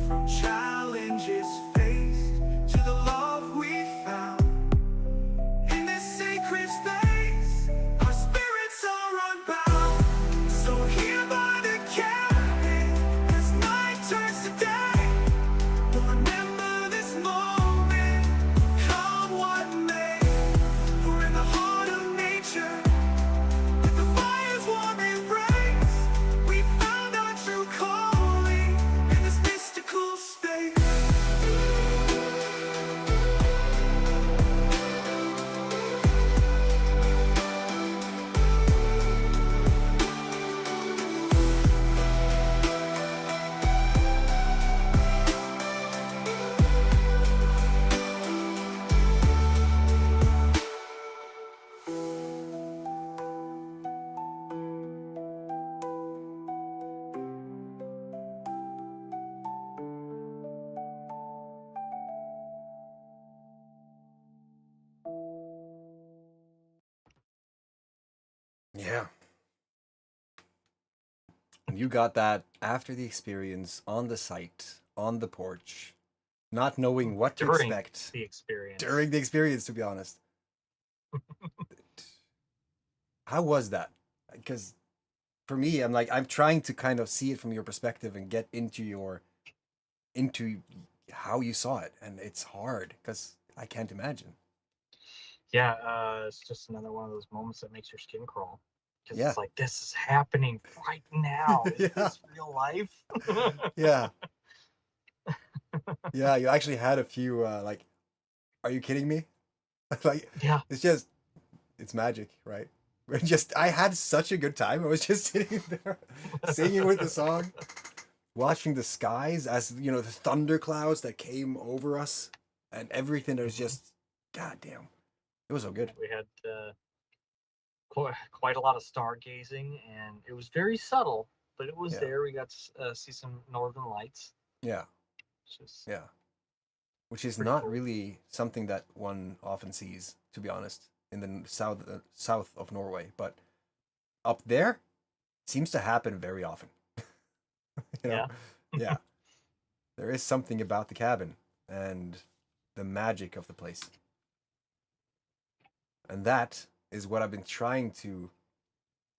From challenges faced to the love we found. In this sacred space, our spirits are unbound. So here by the cabin, as night turns to day, we'll remember this moment, come what may. For in the heart of nature, with the fire's warm embrace, we found our true calling in this mystical space. Yeah. And you got that after the experience, on the site, on the porch, not knowing what to During expect the experience. during the experience, to be honest. How was that? Because for me, I'm trying to kind of see it from your perspective and get into how you saw it, and it's hard because I can't imagine. Yeah, it's just another one of those moments that makes your skin crawl. Because Yeah. it's like, this is happening right now. Is Yeah. this real life? Yeah. Yeah, you actually had a few like, are you kidding me? Like, Yeah. it's magic, right? I had such a good time. I was just sitting there singing with the song, watching the skies as you know the thunder clouds that came over us, and everything that was just, goddamn, it was so good. We had quite a lot of stargazing, and it was very subtle, but it was Yeah. there. We got to see some northern lights. Yeah, Just yeah, which is pretty not cool. really something that one often sees, to be honest, in the south of Norway, but up there seems to happen very often. You know? Yeah. There is something about the cabin and the magic of the place. And that is what I've been trying to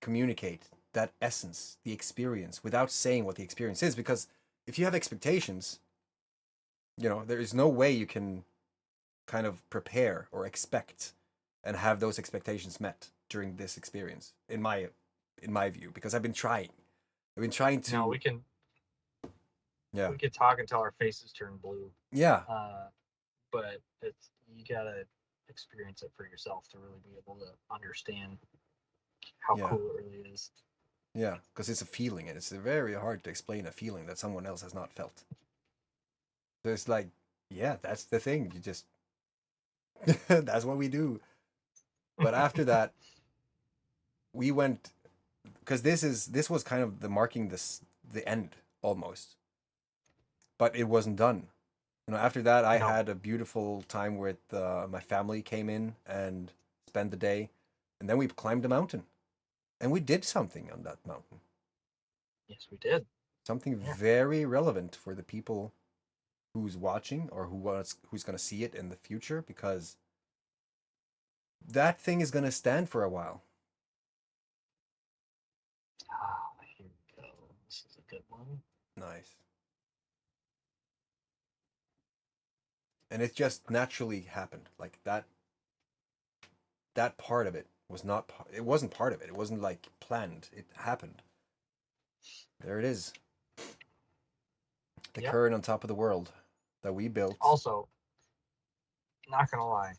communicate, that essence, the experience, without saying what the experience is. Because if you have expectations, you know, there is no way you can kind of prepare or expect and have those expectations met during this experience, in my view, because I've been trying to. No, we can talk until our faces turn blue. Yeah. But you gotta experience it for yourself to really be able to understand how Yeah. cool it really is. Yeah, because it's a feeling, and it's very hard to explain a feeling that someone else has not felt. So it's like, yeah, that's the thing. You just that's what we do. But after that, we went because this was kind of the marking the end almost, but it wasn't done. After that, I No. had a beautiful time with my family came in and spent the day, and then we climbed a mountain, and we did something on that mountain. Yes, we did. Something Yeah. very relevant for the people who's watching or who's going to see it in the future, because that thing is going to stand for a while. Ah, here we go. This is a good one. Nice. And it just naturally happened. Like that part of it was not it wasn't part of it. It wasn't like planned. It happened. There it is. The Yep. current on top of the world that we built. Also, not gonna lie,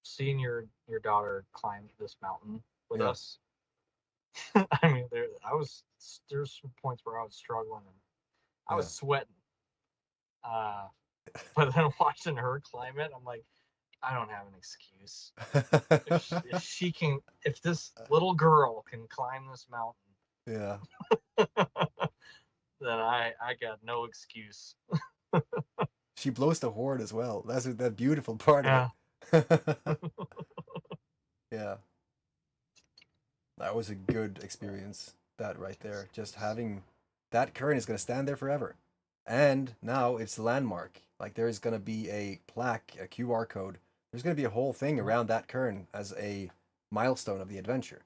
seeing your daughter climb this mountain with Yeah. us. I mean, there's some points where I was struggling and I was Yeah. sweating. But then watching her climb it, I'm like, I don't have an excuse. If this little girl can climb this mountain, Yeah. then I got no excuse. She blows the horn as well. That's that beautiful part Yeah. of it. Yeah. That was a good experience. That right there. Just having that current is going to stand there forever. And now it's a landmark. Like there's going to be a plaque, a QR code. There's going to be a whole thing around that current as a milestone of the adventure.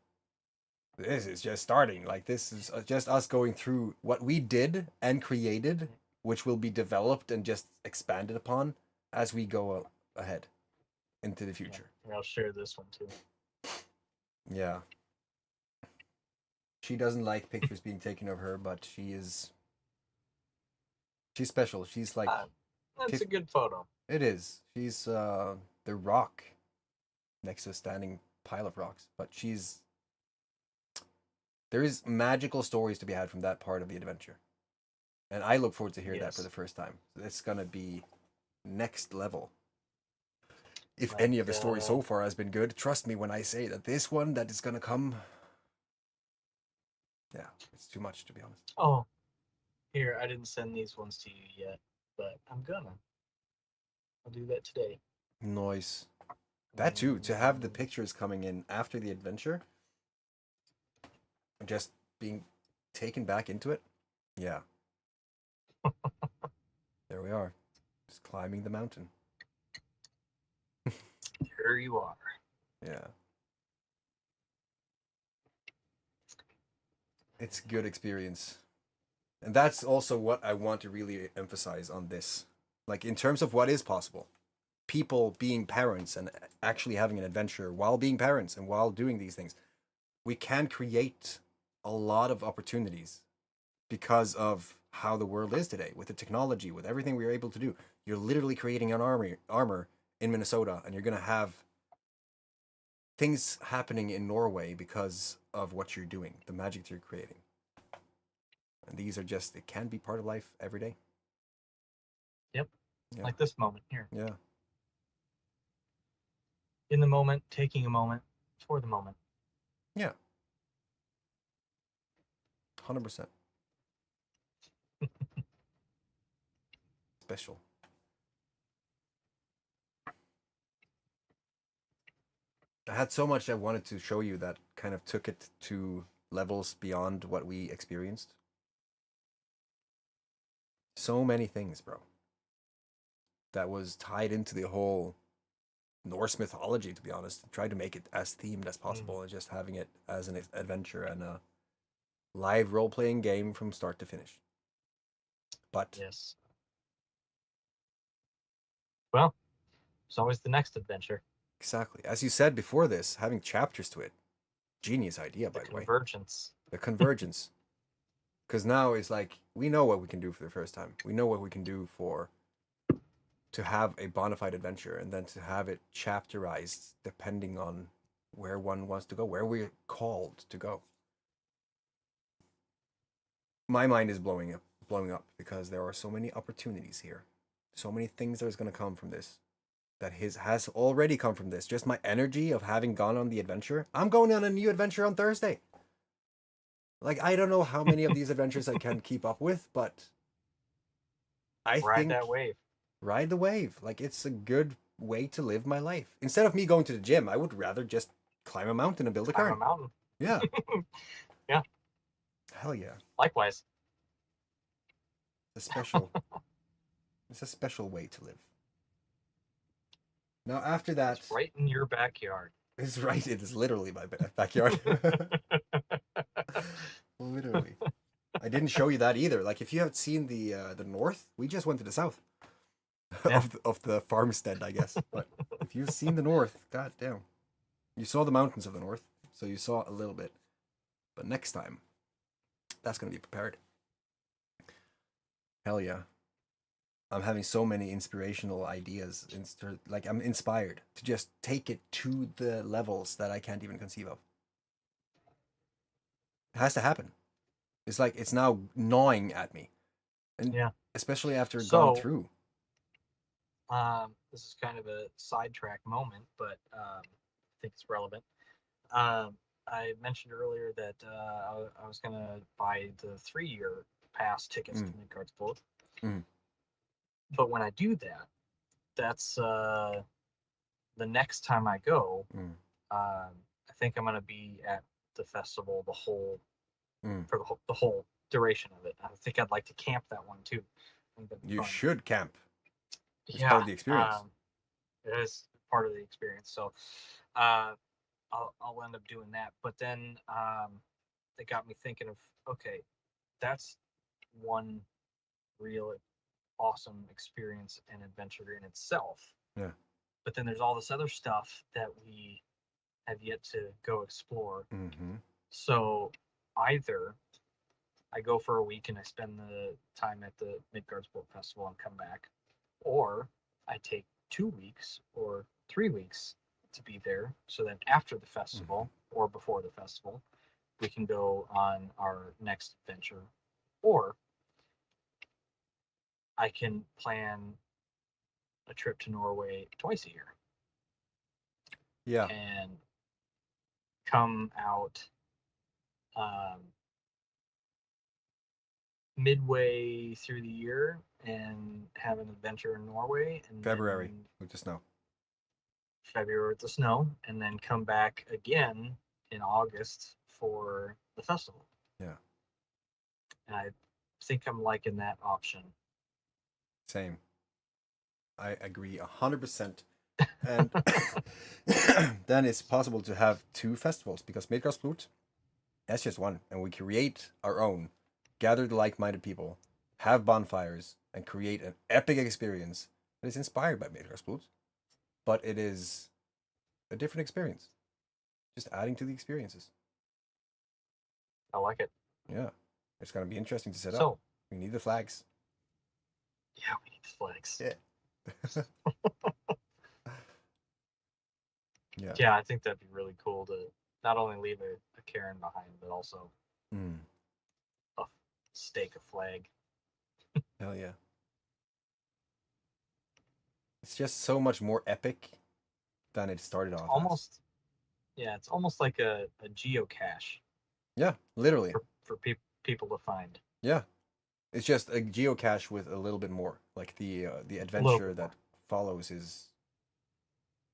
This is just starting. Like this is just us going through what we did and created, which will be developed and just expanded upon as we go ahead into the future. Yeah, I'll share this one too. Yeah. She doesn't like pictures being taken of her, but she's special. She's like That's a good photo. it is. She's the rock next to a standing pile of rocks, but there is magical stories to be had from that part of the adventure. And I look forward to hear that for the first time. It's gonna be next level. If Like, any of the story so far has been good, trust me when I say that this one that is gonna come, yeah, it's too much to be honest. Oh, here, I didn't send these ones to you yet, but I'm gonna. I'll do that today. Noise. That too, to have the pictures coming in after the adventure, just being taken back into it. Yeah. There we are. Just climbing the mountain. Here you are. Yeah. It's a good experience. And that's also what I want to really emphasize on this. Like in terms of what is possible. People being parents and actually having an adventure while being parents and while doing these things. We can create a lot of opportunities because of how the world is today, with the technology, with everything we're able to do. You're literally creating an armor in Minnesota, and you're going to have things happening in Norway because of what you're doing, the magic that you're creating. And these are just, it can be part of life every day. Yep. Yeah. Like this moment here. Yeah. In the moment, taking a moment for the moment. Yeah. 100%. Special. I had so much I wanted to show you that kind of took it to levels beyond what we experienced. So many things, bro. That was tied into the whole Norse mythology, to be honest. Tried to make it as themed as possible and just having it as an adventure and a live role-playing game from start to finish. But yes. Well, it's always the next adventure. Exactly. As you said before this, having chapters to it. Genius idea, by the way. Convergence. The convergence. Because now it's like, we know what we can do for the first time. We know what we can do to have a bona fide adventure and then to have it chapterized depending on where one wants to go, where we're called to go. my mind is blowing up because there are so many opportunities here, so many things that's going to come from this. That has already come from this. Just my energy of having gone on the adventure. I'm going on a new adventure on Thursday. Like, I don't know how many of these adventures I can keep up with, but I Ride think that wave. ride the wave. Like, it's a good way to live my life. Instead of me going to the gym, I would rather just climb a mountain and build a Climb a cairn. mountain. Yeah. Yeah. Hell yeah. Likewise. It's a special it's a special way to live. Now after that, It's right in your backyard. it's right. It is literally my backyard. Literally. I didn't show you that either. Like, if you haven't seen the north, we just went to the south Yeah. of the farmstead, I guess. But if you've seen the north, god damn, you saw the mountains of the north, so you saw a little bit. But next time, that's gonna be prepared. Hell yeah. I'm having so many inspirational ideas. Like, I'm inspired to just take it to the levels that I can't even conceive of. It has to happen. It's like it's now gnawing at me, and Yeah. especially after So- gone through. This is kind of a sidetrack moment, but I think it's relevant. I mentioned earlier that I was going to buy the 3-year pass tickets to Midgard's Boat. Mm. But when I do that, that's the next time I go. I think I'm going to be at the festival the whole for the whole duration of it. I think I'd like to camp that one too. I think that'd be You fun. should camp. It's Yeah, part of the experience. it is part of the experience. So I'll end up doing that. But then it got me thinking of, okay, that's one real awesome experience and adventure in itself. Yeah. But then there's all this other stuff that we have yet to go explore. Mm-hmm. So either I go for a week and I spend the time at the Midgard's Boat Festival and come back, or I take 2 weeks or 3 weeks to be there, so that after the festival or before the festival, we can go on our next adventure. Or I can plan a trip to Norway twice a year Yeah. and come out midway through the year and have an adventure in Norway, and February then with the snow. February with the snow, and then come back again in August for the festival. Yeah. And I think I'm liking that option. Same. I agree 100%. And then it's possible to have 2 festivals because Midgårdsblot, that's just one, and we create our own, gather the like-minded people, have bonfires, and create an epic experience that is inspired by Midgårdsblot, but it is a different experience. Just adding to the experiences. I like it. Yeah, it's gonna be interesting to set up. So, We need the flags. yeah, we need the flags. Yeah. Yeah. Yeah, I think that'd be really cool to not only leave a cairn behind, but also stake a flag. Hell yeah. It's just so much more epic than it started off. Almost, yeah, it's almost like a geocache Yeah, literally. for people to find. Yeah. It's just a geocache with a little bit more. Like the adventure that follows is.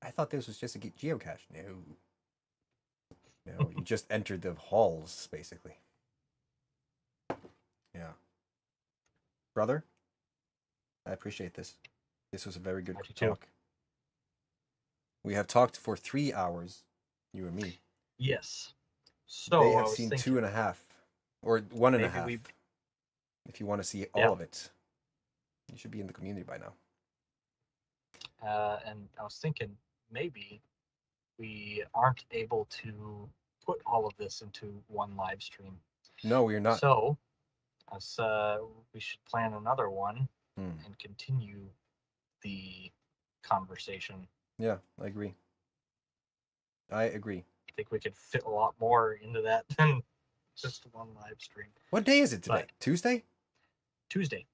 I thought this was just a geocache. No, you just entered the halls basically. Yeah. Brother, I appreciate this. This was a very good I do too. talk. We have talked for 3 hours, you and me. Yes. So They I have was seen thinking, 2.5 or 1.5. maybe we- If you want to see all Yeah. of it, you should be in the community by now. and I was thinking maybe we aren't able to put all of this into one live stream. No, we're not. So, we should plan another one Hmm. and continue the conversation. Yeah, I agree. I think we could fit a lot more into that than Just one live stream. What day is it today? But- Tuesday? Tuesday.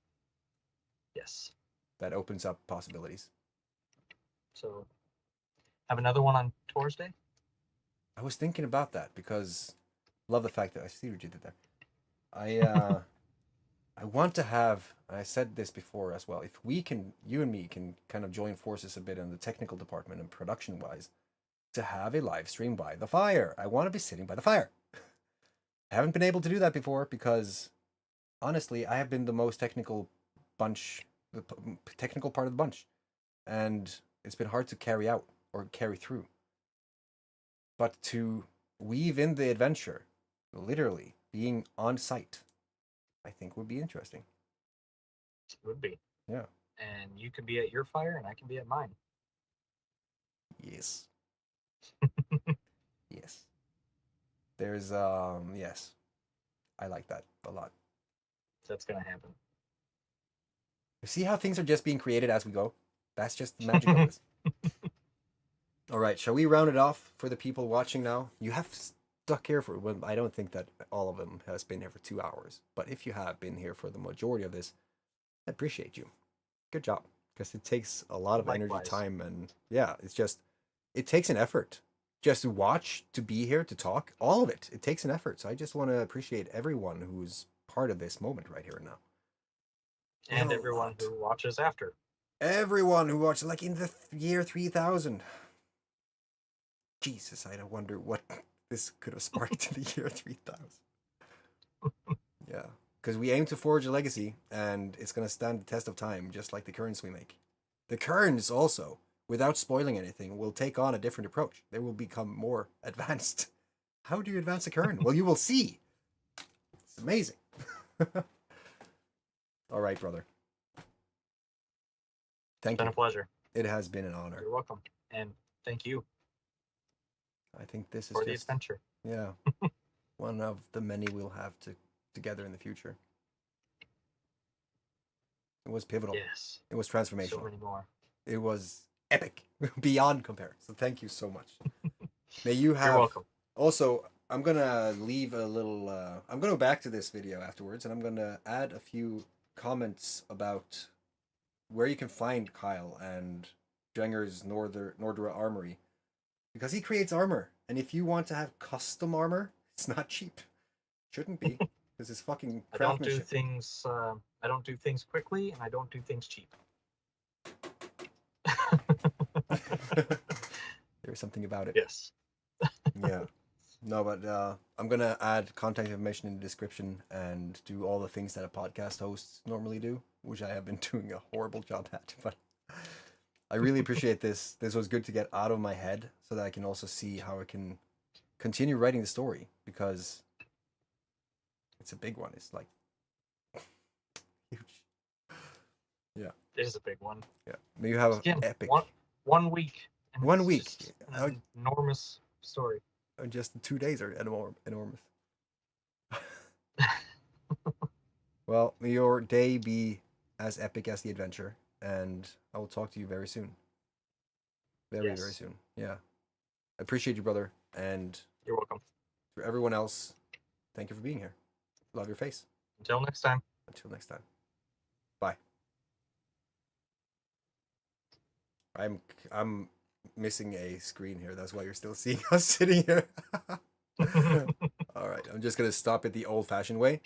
Yes. That opens up possibilities. So have another one on Thursday. I was thinking about that because love the fact that I see what you did there. I want to have, I said this before as well, if we can, you and me can kind of join forces a bit in the technical department and production wise, to have a live stream by the fire. I want to be sitting by the fire. I haven't been able to do that before because honestly, I have been the most technical bunch, the technical part of the bunch. And it's been hard to carry out or carry through. But to weave in the adventure, literally being on site, I think would be interesting. It would be. Yeah. And you could be at your fire and I can be at mine. Yes. Yes. There's yes. I like that a lot. That's gonna happen. See how things are just being created as we go? That's just the magic of this. All right, shall we round it off for the people watching now? You have stuck here for, well, I don't think that all of them has been here for 2 hours, but if you have been here for the majority of this, I appreciate you. Good job, because it takes a lot of energy, Likewise. time, and yeah, it's just, it takes an effort just to watch, to be here, to talk, all of it. It takes an effort, so I just want to appreciate everyone who's part of this moment right here and now. And A everyone lot. who watches after. Everyone who watched, like in the year 3000. Jesus, I don't wonder what this could have sparked in the year 3000. Yeah, because we aim to forge a legacy, and it's going to stand the test of time, just like the currents we make. The currents also, without spoiling anything, will take on a different approach. They will become more advanced. How do you advance a current? Well, you will see. It's amazing. All right, brother. Thank It's been you. a pleasure. It has been an honor. You're welcome. And thank you I think this is for the just, adventure. yeah, one of the many we'll have together in the future. It was pivotal. Yes. It was So transformational. many more. It was epic, beyond compare. So thank you so much. May you have. You're welcome. Also, I'm gonna leave a little. I'm gonna go back to this video afterwards, and I'm gonna add a few comments about where you can find Kyle and Drenger's Nordra Armory, because he creates armor, and if you want to have custom armor, it's not cheap. Shouldn't be, because it's fucking I don't do craftsmanship. things. I don't do things quickly, and I don't do things cheap. There's something about it. Yes. Yeah. No, but I'm gonna add contact information in the description and do all the things that a podcast host normally do, which I have been doing a horrible job at. But I really appreciate this. This was good to get out of my head so that I can also see how I can continue writing the story, because it's a big one. It's like huge. Yeah. It is a big one. Yeah. May you have Again, an epic. 1 week. and 1 it's week. just I an enormous story. Just 2 days are enormous. Well, may your day be as epic as the adventure, and I will talk to you very soon. Very, Yes. very soon. Yeah. I appreciate you, brother. And You're welcome. for everyone else, thank you for being here. Love your face. Until next time. Until next time. Bye. I'm missing a screen here. That's why you're still seeing us sitting here. All right. I'm just going to stop it the old-fashioned way.